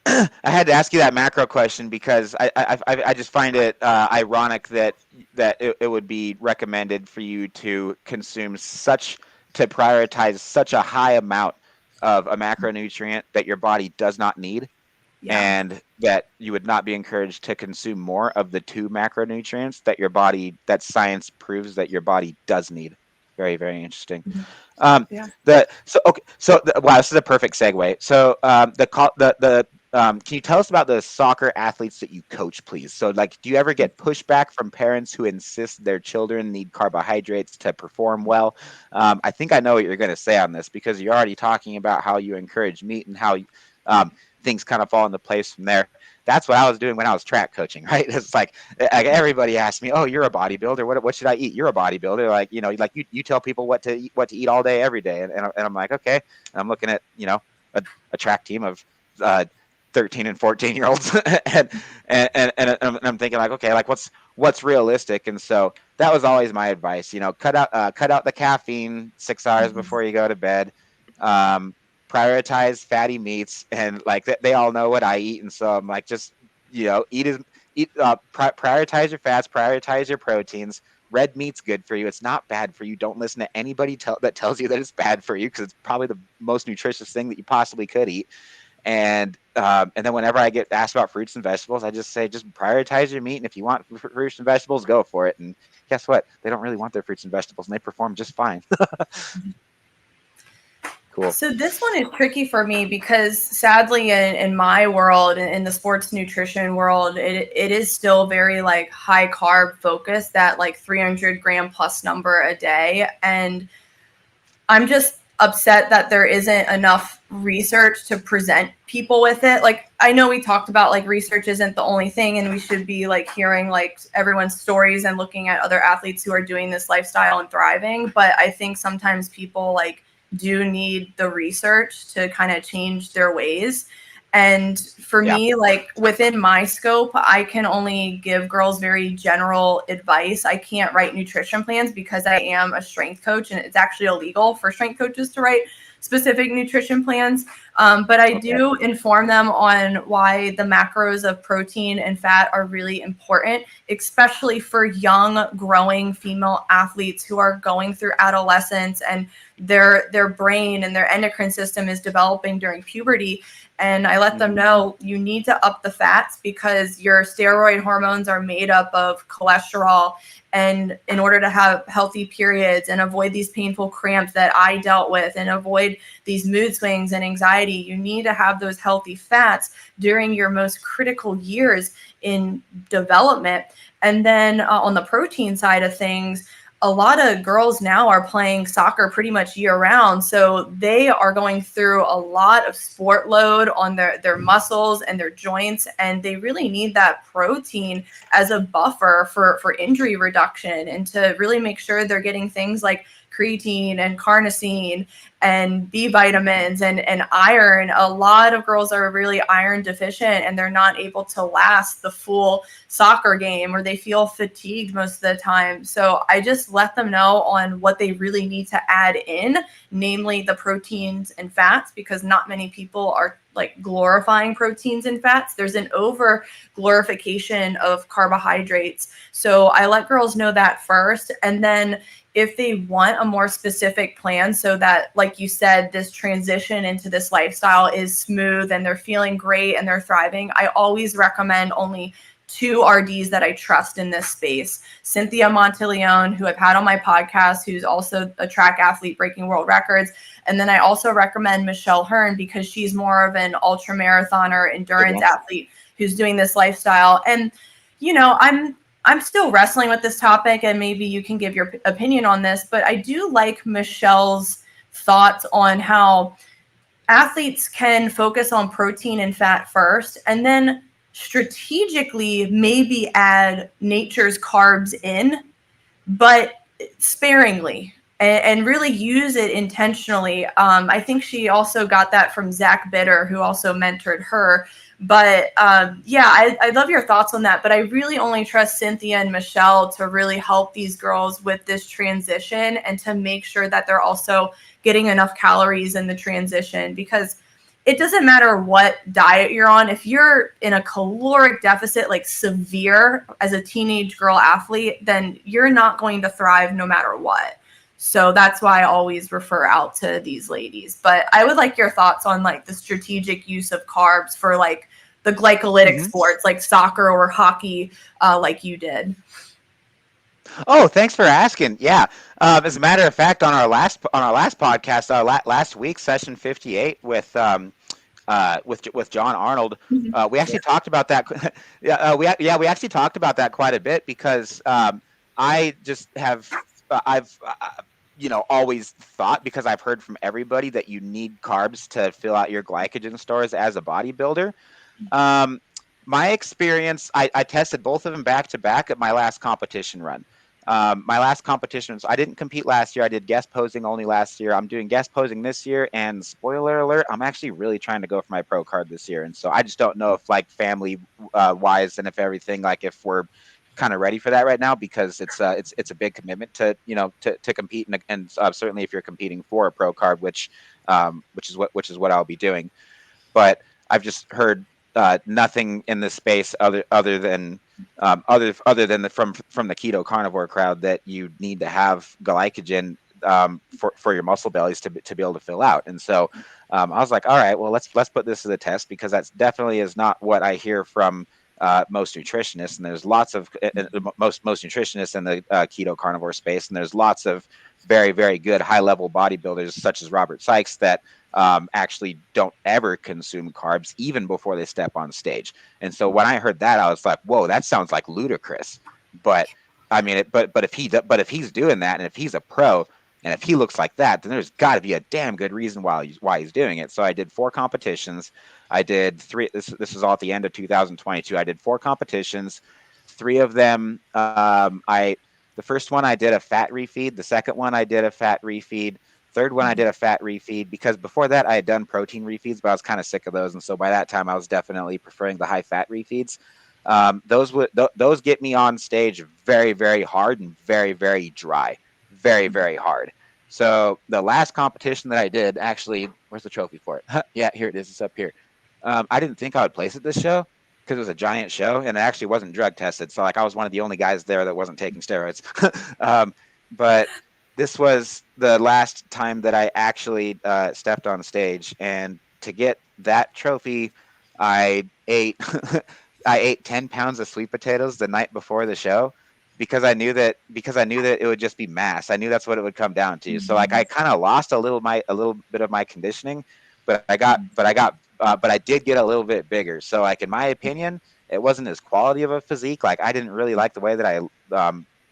I had to ask you that macro question because I just find it ironic that it would be recommended for you to consume to prioritize such a high amount of a macronutrient that your body does not need, and that you would not be encouraged to consume more of the 2 macronutrients that science proves that your body does need. Very, very interesting. Wow, this is a perfect segue. So can you tell us about the soccer athletes that you coach, please? So like, do you ever get pushback from parents who insist their children need carbohydrates to perform well? I think I know what you're going to say on this, because you're already talking about how you encourage meat and how things kind of fall into place from there. That's what I was doing when I was track coaching, right? It's like everybody asked me, "Oh, you're a bodybuilder. What should I eat?" You're a bodybuilder, like you tell people what to eat all day, every day, and I'm like, okay. And I'm looking at a track team of 13 and 14-year-olds, and I'm thinking like, okay, like what's realistic? And so that was always my advice. Cut out the caffeine 6 hours before you go to bed. Prioritize fatty meats, and like they all know what I eat, and so I'm like, just prioritize your fats, prioritize your proteins, red meat's good for you. It's not bad for you. Don't listen to anybody that tells you that it's bad for you, because it's probably the most nutritious thing that you possibly could eat. And then whenever I get asked about fruits and vegetables, I just say, just prioritize your meat. And if you want fruits and vegetables, go for it. And guess what? They don't really want their fruits and vegetables, and they perform just fine. Cool. So this one is tricky for me because sadly in my world, in the sports nutrition world, it is still very like high carb focused, that like 300 gram plus number a day. And I'm just upset that there isn't enough research to present people with it. Like, I know we talked about like research isn't the only thing, and we should be like hearing like everyone's stories and looking at other athletes who are doing this lifestyle and thriving. But I think sometimes people like do need the research to kind of change their ways. And for me, like within my scope, I can only give girls very general advice. I can't write nutrition plans because I am a strength coach, and it's actually illegal for strength coaches to write specific nutrition plans. But I do inform them on why the macros of protein and fat are really important, especially for young, growing female athletes who are going through adolescence and their brain and their endocrine system is developing during puberty. And I let them know you need to up the fats because your steroid hormones are made up of cholesterol. And in order to have healthy periods and avoid these painful cramps that I dealt with and avoid these mood swings and anxiety, you need to have those healthy fats during your most critical years in development. And then on the protein side of things, a lot of girls now are playing soccer pretty much year round. So they are going through a lot of sport load on their muscles and their joints. And they really need that protein as a buffer for injury reduction and to really make sure they're getting things like creatine and carnosine and B vitamins and iron. A lot of girls are really iron deficient and they're not able to last the full soccer game, or they feel fatigued most of the time. So I just let them know on what they really need to add in, namely the proteins and fats, because not many people are like glorifying proteins and fats. There's an over glorification of carbohydrates. So I let girls know that first. And then if they want a more specific plan so that, like you said, this transition into this lifestyle is smooth and they're feeling great and they're thriving, I always recommend only 2 RDs that I trust in this space. Cynthia Monteleone, who I've had on my podcast, who's also a track athlete breaking world records. And then I also recommend Michelle Hearn because she's more of an ultra marathoner endurance athlete who's doing this lifestyle. And, you know, I'm still wrestling with this topic, and maybe you can give your opinion on this, but I do like Michelle's thoughts on how athletes can focus on protein and fat first, and then strategically maybe add nature's carbs in, but sparingly, and really use it intentionally. I think she also got that from Zach Bitter, who also mentored her. But I love your thoughts on that. But I really only trust Cynthia and Michelle to really help these girls with this transition and to make sure that they're also getting enough calories in the transition, because it doesn't matter what diet you're on. If you're in a caloric deficit, like severe as a teenage girl athlete, then you're not going to thrive no matter what. So that's why I always refer out to these ladies. But I would like your thoughts on like the strategic use of carbs for like the glycolytic sports like soccer or hockey, like you did. Oh, thanks for asking. Yeah. As a matter of fact, on our last podcast, last week, session 58 with John Arnold, we actually talked about that. We actually talked about that quite a bit, because I just have I've always thought, because I've heard from everybody, that you need carbs to fill out your glycogen stores as a bodybuilder. My experience, I tested both of them back to back at my last competition run. My last competition, so I didn't compete last year. I did guest posing only last year. I'm doing guest posing this year, and spoiler alert, I'm actually really trying to go for my pro card this year. And so I just don't know if like family wise and if everything, like if we're kind of ready for that right now, because it's a big commitment to compete, and certainly if you're competing for a pro card, which is what I'll be doing. But I've just heard nothing in the space other than from the keto carnivore crowd that you need to have glycogen for your muscle bellies to be able to fill out. And so I was like, all right, well, let's put this to the test, because that's definitely is not what I hear from most nutritionists. And there's lots of most nutritionists in the keto carnivore space, and there's lots of very, very good high level bodybuilders such as Robert Sykes that actually don't ever consume carbs even before they step on stage. And so when I heard that, I was like, whoa, that sounds like ludicrous. But I mean, but if he's doing that, and if he's a pro, and if he looks like that, then there's got to be a damn good reason why he's doing it. So I did 4 competitions. I did 3. This is all at the end of 2022. I did 4 competitions. 3 of them, the first one I did a fat refeed. The second one I did a fat refeed. Third one I did a fat refeed, because before that I had done protein refeeds, but I was kind of sick of those, and so by that time I was definitely preferring the high fat refeeds. Those get me on stage very, very hard and very, very dry, very, very hard. So the last competition that I did, actually, where's the trophy for it? Yeah, here it is. It's up here. I didn't think I would place at this show because it was a giant show, and it actually wasn't drug tested. So like I was one of the only guys there that wasn't taking steroids. But this was the last time that I actually stepped on stage, and to get that trophy, I ate I ate 10 pounds of sweet potatoes the night before the show, because I knew that it would just be mass. I knew that's what it would come down to. So like I kind of lost a little bit of my conditioning, but I did get a little bit bigger. So like in my opinion, it wasn't as quality of a physique. Like I didn't really like the way that I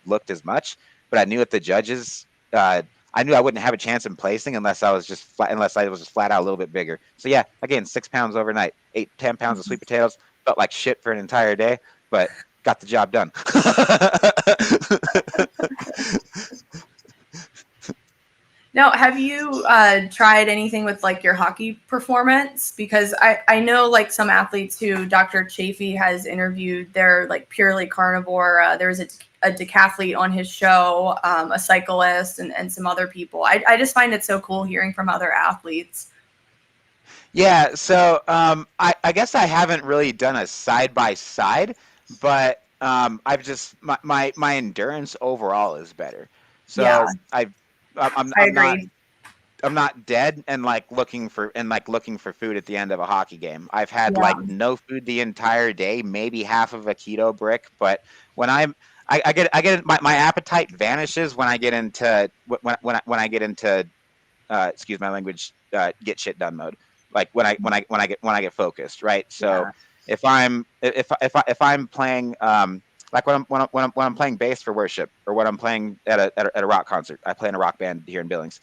looked as much, but I knew that the judges, I knew I wouldn't have a chance in placing unless I was just flat out a little bit bigger. So yeah, again, 6 pounds overnight, 10 pounds of sweet potatoes, felt like shit for an entire day, but got the job done. Now, have you tried anything with like your hockey performance? Because I know like some athletes who Dr. Chafee has interviewed, they're like purely carnivore. There was a decathlete on his show, a cyclist, and some other people. I just find it so cool hearing from other athletes. Yeah, so I guess I haven't really done a side-by-side, but I've just my endurance overall is better. So Yeah. I'm agree. not dead and looking for food at the end of a hockey game. I've had no food the entire day, maybe half of a keto brick, but when I get my appetite vanishes when I get into when I get into excuse my language, get shit done mode. Like when I get focused, right? So if I'm playing like when I'm playing bass for worship, or when I'm playing at a rock concert, I play in a rock band here in Billings.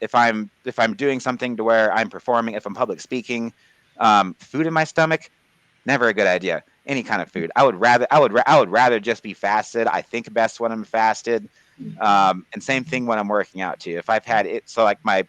If I'm doing something to where I'm performing, if I'm public speaking, food in my stomach, never a good idea. Any kind of food, I would rather just be fasted. I think best when I'm fasted, and same thing when I'm working out too. If I've had it, so like my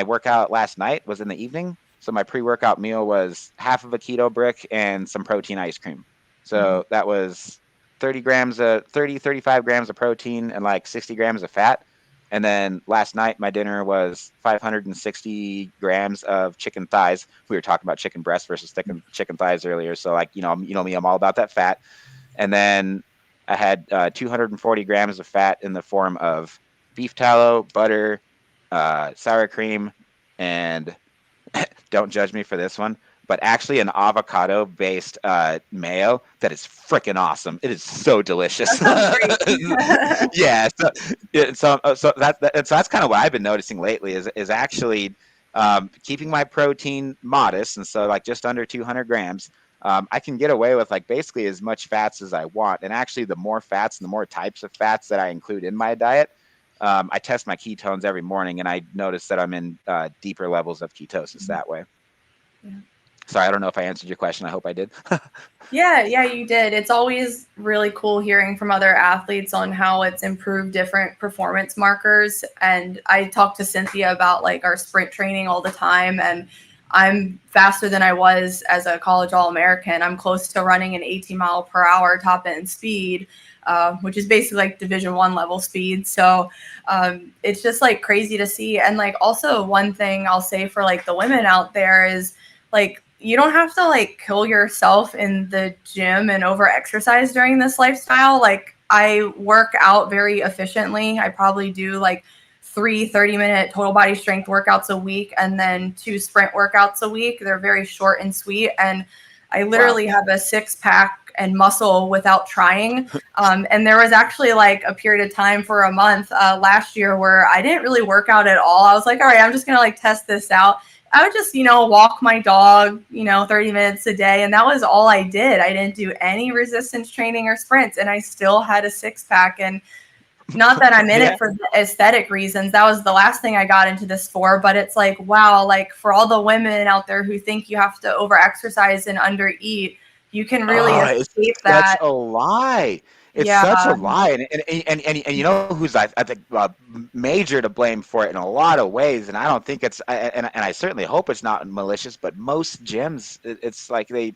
workout last night was in the evening, so my pre-workout meal was half of a keto brick and some protein ice cream. So that was 35 grams of protein and like 60 grams of fat. And then last night, my dinner was 560 grams of chicken thighs. We were talking about chicken breasts versus chicken thighs earlier. So like, you know me, I'm all about that fat. And then I had 240 grams of fat in the form of beef tallow, butter, sour cream, and don't judge me for this one, but actually an avocado-based mayo that is freaking awesome. It is so delicious. Yeah, so that's kind of what I've been noticing lately is actually keeping my protein modest, and so like just under 200 grams. I can get away with like basically as much fats as I want, and actually the more fats and the more types of fats that I include in my diet, I test my ketones every morning, and I notice that I'm in deeper levels of ketosis that way. Yeah. Sorry, I don't know if I answered your question. I hope I did. Yeah, you did. It's always really cool hearing from other athletes on how it's improved different performance markers. And I talk to Cynthia about like our sprint training all the time, and I'm faster than I was as a college All-American. I'm close to running an 18 mile per hour top end speed, which is basically like Division I level speed. So it's just like crazy to see. And like also one thing I'll say for like the women out there is like you don't have to like kill yourself in the gym and over exercise during this lifestyle. Like I work out very efficiently. I probably do like 3 30-minute total body strength workouts a week and then 2 sprint workouts a week. They're very short and sweet. And I literally have a 6-pack and muscle without trying. And there was actually like a period of time for a month last year where I didn't really work out at all. I was like, all right, I'm just going to like test this out. I would just, walk my dog, 30 minutes a day. And that was all I did. I didn't do any resistance training or sprints. And I still had a 6-pack. And not that I'm in it for aesthetic reasons. That was the last thing I got into this for. But it's like, wow, like for all the women out there who think you have to over exercise and under eat, you can really escape that. Such a lie. It's such a lie. And you know who's I think major to blame for it in a lot of ways. And I don't think it's and I certainly hope it's not malicious, but most gyms, it's like they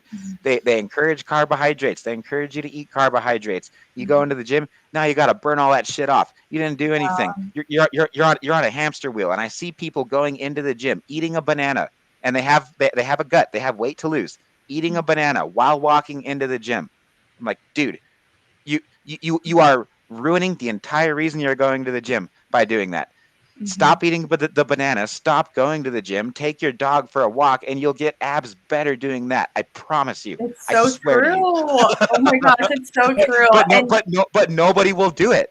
encourage carbohydrates. They encourage you to eat carbohydrates. You go into the gym, now you got to burn all that shit off. You didn't do anything. You're on a hamster wheel. And I see people going into the gym eating a banana, and they have a gut. They have weight to lose. Eating a banana while walking into the gym. I'm like, dude, you are ruining the entire reason you're going to the gym by doing that. Stop eating the banana. Stop going to the gym. Take your dog for a walk, and you'll get abs better doing that. I promise you. It's so I swear true. to you. Oh my gosh, it's so true. But nobody will do it.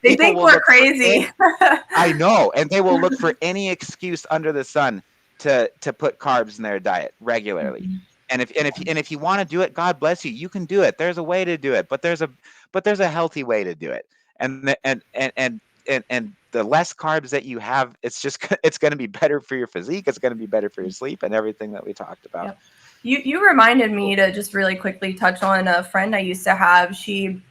They think we're crazy. I know, and they will look for any excuse under the sun to put carbs in their diet regularly. And if you want to do it, God bless you. You can do it. There's a way to do it, but there's a healthy way to do it. And the less carbs that you have, it's going to be better for your physique. It's going to be better for your sleep and everything that we talked about. Yep. You reminded me to just really quickly touch on a friend I used to have. She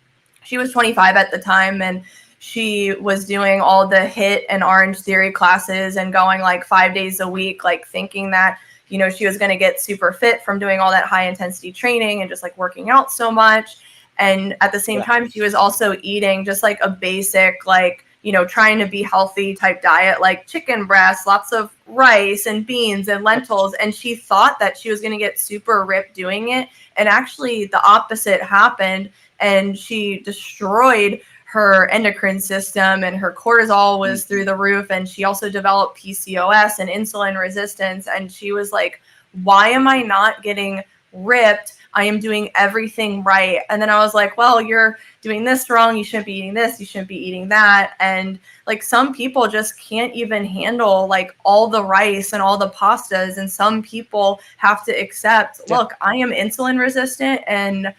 was 25 at the time, and she was doing all the HIIT and Orange Theory classes and going like 5 days a week, like thinking that, she was going to get super fit from doing all that high intensity training and just like working out so much. And at the same time, she was also eating just like a basic, like, trying to be healthy type diet, like chicken breasts, lots of rice and beans and lentils. And she thought that she was going to get super ripped doing it. And actually the opposite happened. And she destroyed her endocrine system, and her cortisol was through the roof. And she also developed PCOS and insulin resistance. And she was like, why am I not getting ripped? I am doing everything right. And then I was like, well, you're doing this wrong. You shouldn't be eating this. You shouldn't be eating that. And like some people just can't even handle like all the rice and all the pastas. And some people have to accept, look, I am insulin resistant, and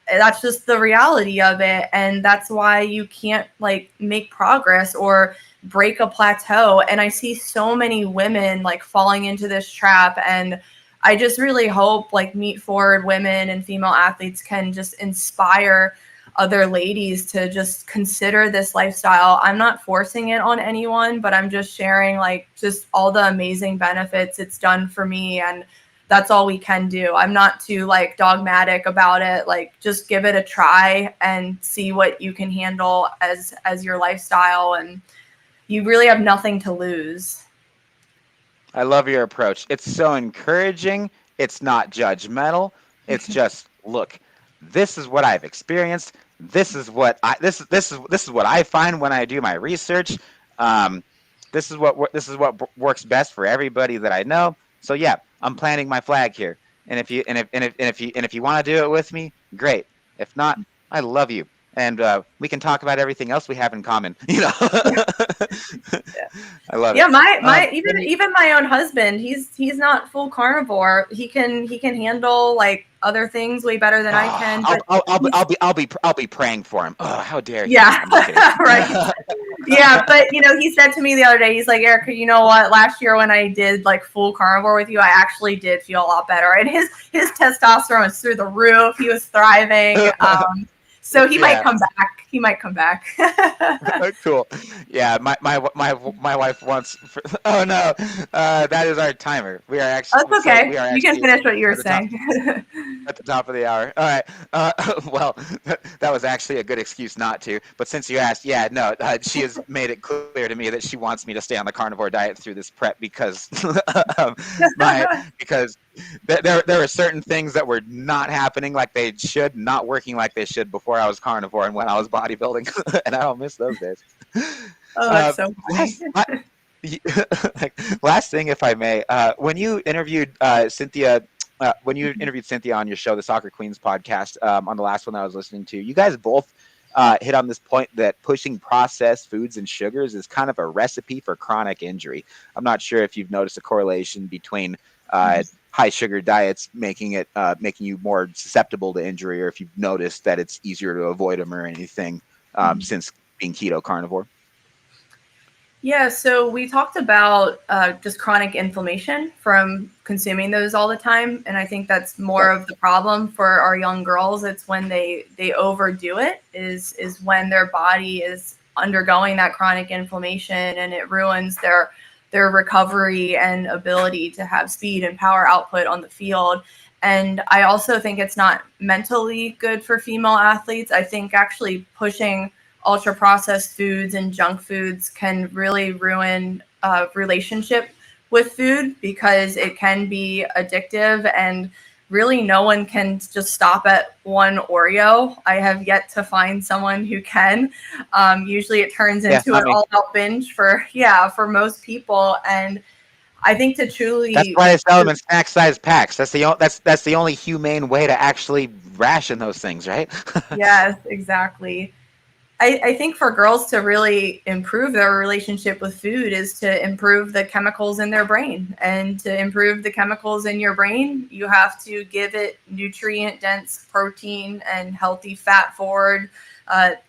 that's just the reality of it. And that's why you can't like make progress or break a plateau. And I see so many women like falling into this trap. And I just really hope like Meat Forward women and female athletes can just inspire other ladies to just consider this lifestyle. I'm not forcing it on anyone, but I'm just sharing like just all the amazing benefits it's done for me. And that's all we can do. I'm not too like dogmatic about it. Like just give it a try and see what you can handle as your lifestyle. And you really have nothing to lose. I love your approach. It's so encouraging. It's not judgmental. It's just, look, this is what I've experienced. This is what I find when I do my research. This is what works best for everybody that I know. So yeah, I'm planting my flag here. And if you want to do it with me, great. If not, I love you. And we can talk about everything else we have in common. I love it. Yeah, my even my own husband, he's not full carnivore. He can handle like other things way better than I can. I'll be praying for him. Oh, how dare you? Yeah, right. Yeah, but he said to me the other day, he's like, Erica, you know what? Last year when I did like full carnivore with you, I actually did feel a lot better, and his testosterone was through the roof. He was thriving. So he might Yeah. come back. He might come back. Cool. Yeah, my wife wants. Oh no, that is our timer. We are actually. That's So okay. we are You can actually finish what you were at the top. saying. At the top of the hour. All right. Well, that was actually a good excuse not to. But since you asked, yeah, no, she has made it clear to me that she wants me to stay on the carnivore diet through this prep because because there are certain things that were not happening like they should, not working like they should before I was carnivore and when I was bodybuilding, and I don't miss those days. Oh, that's so funny. Last thing, if I may, when you interviewed Cynthia. When you interviewed Cynthia on your show, the Soccer Queens podcast, on the last one that I was listening to, you guys both hit on this point that pushing processed foods and sugars is kind of a recipe for chronic injury. I'm not sure if you've noticed a correlation between high sugar diets making you more susceptible to injury, or if you've noticed that it's easier to avoid them or anything since being keto carnivore. Yeah, so we talked about just chronic inflammation from consuming those all the time. And I think that's more of the problem for our young girls. It's when they overdo it is when their body is undergoing that chronic inflammation, and it ruins their recovery and ability to have speed and power output on the field. And I also think it's not mentally good for female athletes. I think actually pushing ultra processed foods and junk foods can really ruin a relationship with food, because it can be addictive, and really no one can just stop at one Oreo. I have yet to find someone who can. Usually it turns into an all-out binge for most people. And I think to truly, that's why I sell them in snack size packs. That's the only humane way to actually ration those things, right? Yes, exactly. I think for girls to really improve their relationship with food is to improve the chemicals in their brain. And to improve the chemicals in your brain, you have to give it nutrient-dense protein and healthy fat-forward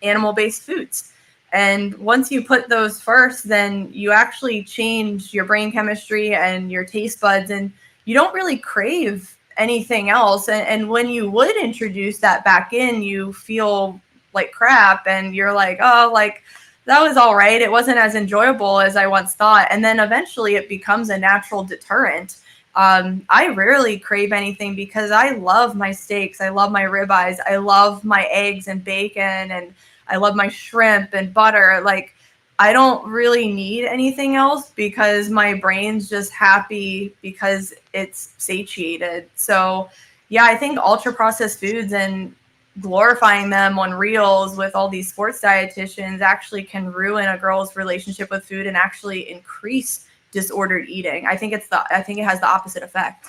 animal-based foods. And once you put those first, then you actually change your brain chemistry and your taste buds, and you don't really crave anything else. And when you would introduce that back in, you feel like crap, and you're like, oh, like that was all right. It wasn't as enjoyable as I once thought. And then eventually it becomes a natural deterrent. I rarely crave anything because I love my steaks. I love my ribeyes. I love my eggs and bacon, and I love my shrimp and butter. Like, I don't really need anything else because my brain's just happy because it's satiated. So yeah, I think ultra processed foods and glorifying them on reels with all these sports dietitians actually can ruin a girl's relationship with food and actually increase disordered eating. I think it has the opposite effect.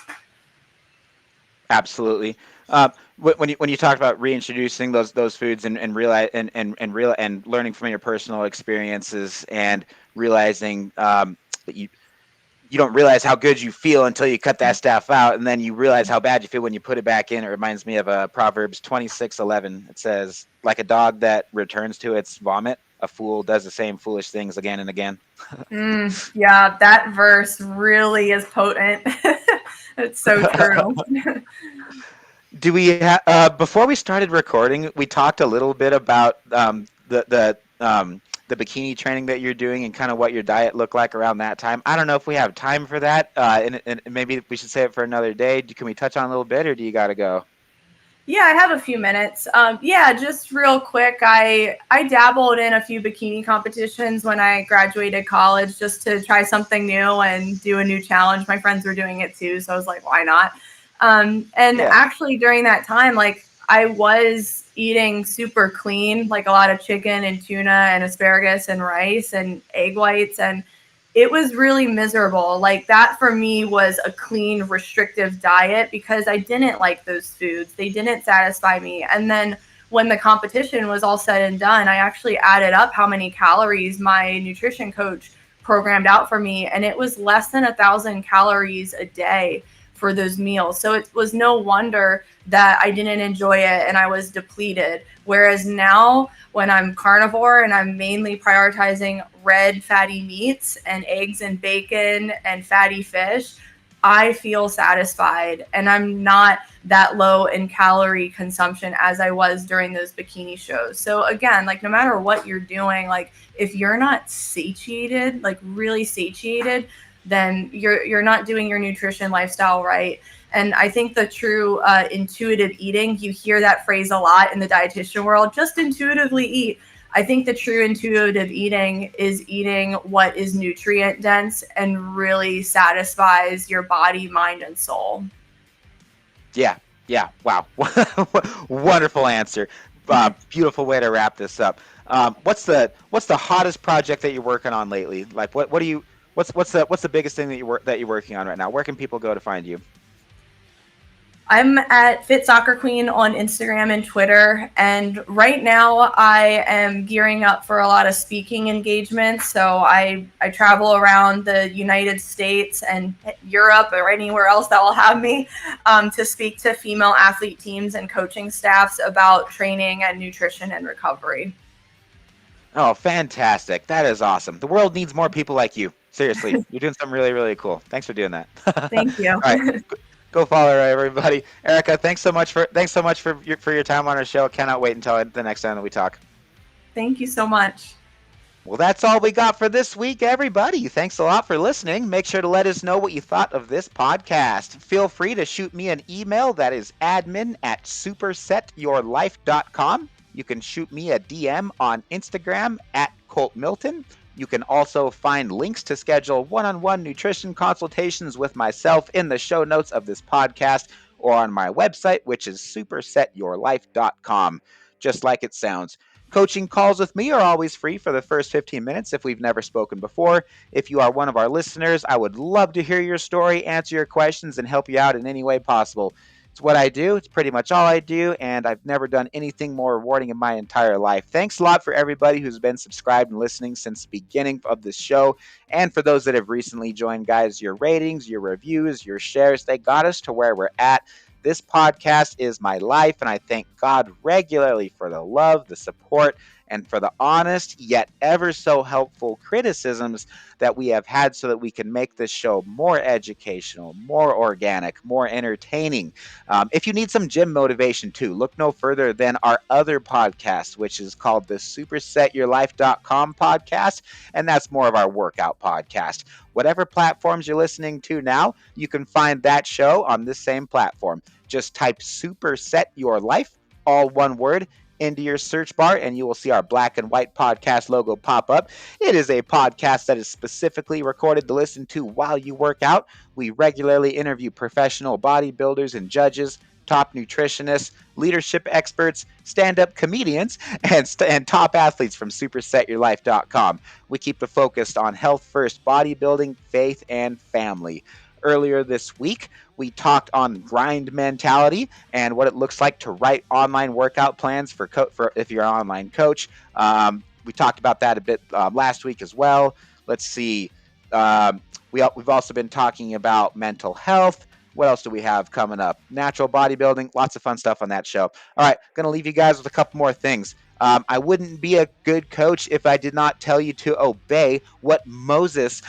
Absolutely. When you talk about reintroducing those foods and learning from your personal experiences and realizing that you don't realize how good you feel until you cut that stuff out, and then you realize how bad you feel when you put it back in. It reminds me of Proverbs 26:11. It says, "Like a dog that returns to its vomit, a fool does the same foolish things again and again." Yeah, that verse really is potent. It's so true. Do we before we started recording, we talked a little bit about the bikini training that you're doing and kind of what your diet looked like around that time. I don't know if we have time for that, and maybe we should save it for another day. Can we touch on a little bit, or do you got to go? Yeah, I have a few minutes. Yeah, just real quick. I dabbled in a few bikini competitions when I graduated college just to try something new and do a new challenge. My friends were doing it too, so I was like, why not? Actually during that time, like, I was eating super clean, like a lot of chicken and tuna and asparagus and rice and egg whites. And it was really miserable. Like, that for me was a clean, restrictive diet because I didn't like those foods. They didn't satisfy me. And then when the competition was all said and done, I actually added up how many calories my nutrition coach programmed out for me. And it was less than 1,000 calories a day for those meals. So it was no wonder that I didn't enjoy it and I was depleted. Whereas now when I'm carnivore and I'm mainly prioritizing red fatty meats and eggs and bacon and fatty fish, I feel satisfied and I'm not that low in calorie consumption as I was during those bikini shows. So again, like no matter what you're doing, like if you're not satiated, like really satiated, then you're not doing your nutrition lifestyle right. And I think the true intuitive eating, you hear that phrase a lot in the dietitian world, just intuitively eat. I think the true intuitive eating is eating what is nutrient dense and really satisfies your body, mind, and soul. Yeah. Wow. Wonderful answer. Beautiful way to wrap this up. What's the hottest project that you're working on lately? Like what's the biggest thing that you're working on right now? Where can people go to find you? I'm at Fit Soccer Queen on Instagram and Twitter. And right now I am gearing up for a lot of speaking engagements. So I travel around the United States and Europe or anywhere else that will have me to speak to female athlete teams and coaching staffs about training and nutrition and recovery. Oh, fantastic. That is awesome. The world needs more people like you. Seriously, you're doing something really, really cool. Thanks for doing that. Thank you. All right. Go follow her, everybody. Erica, thanks so much for your time on our show. Cannot wait until the next time that we talk. Thank you so much. Well, that's all we got for this week, everybody. Thanks a lot for listening. Make sure to let us know what you thought of this podcast. Feel free to shoot me an email. That is admin@supersetyourlife.com. You can shoot me a DM on Instagram @ColtMilton. You can also find links to schedule one-on-one nutrition consultations with myself in the show notes of this podcast or on my website, which is supersetyourlife.com. Just like it sounds. Coaching calls with me are always free for the first 15 minutes if we've never spoken before. If you are one of our listeners, I would love to hear your story, answer your questions, and help you out in any way possible. It's what I do. It's pretty much all I do, and I've never done anything more rewarding in my entire life. Thanks a lot for everybody who's been subscribed and listening since the beginning of this show, and for those that have recently joined, guys. Your ratings, your reviews, your shares, they got us to where we're at. This podcast is my life, and I thank God regularly for the love, the support, and for the honest yet ever so helpful criticisms that we have had so that we can make this show more educational, more organic, more entertaining. If you need some gym motivation too, look no further than our other podcast, which is called the supersetyourlife.com podcast, and that's more of our workout podcast. Whatever platforms you're listening to now, you can find that show on this same platform. Just type Superset Your Life, all one word, into your search bar, and you will see our black and white podcast logo pop up. It is a podcast that is specifically recorded to listen to while you work out. We regularly interview professional bodybuilders and judges, top nutritionists, leadership experts, stand-up comedians, and top athletes from supersetyourlife.com. We keep the focus on health-first bodybuilding, faith, and family. Earlier this week, we talked on grind mentality and what it looks like to write online workout plans for if you're an online coach. We talked about that a bit last week as well. Let's see. We've also been talking about mental health. What else do we have coming up? Natural bodybuilding. Lots of fun stuff on that show. All right, going to leave you guys with a couple more things. I wouldn't be a good coach if I did not tell you to obey what Moses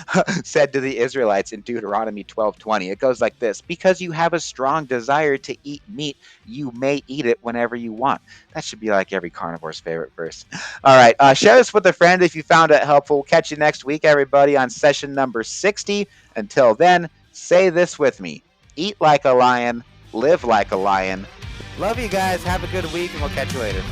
said to the Israelites in Deuteronomy 12:20. It goes like this: because you have a strong desire to eat meat, you may eat it whenever you want. That should be like every carnivore's favorite verse. All right, share this with a friend if you found it helpful. We'll catch you next week, everybody, on session number 60. Until then, say this with me: eat like a lion, live like a lion. Love you guys. Have a good week, and we'll catch you later.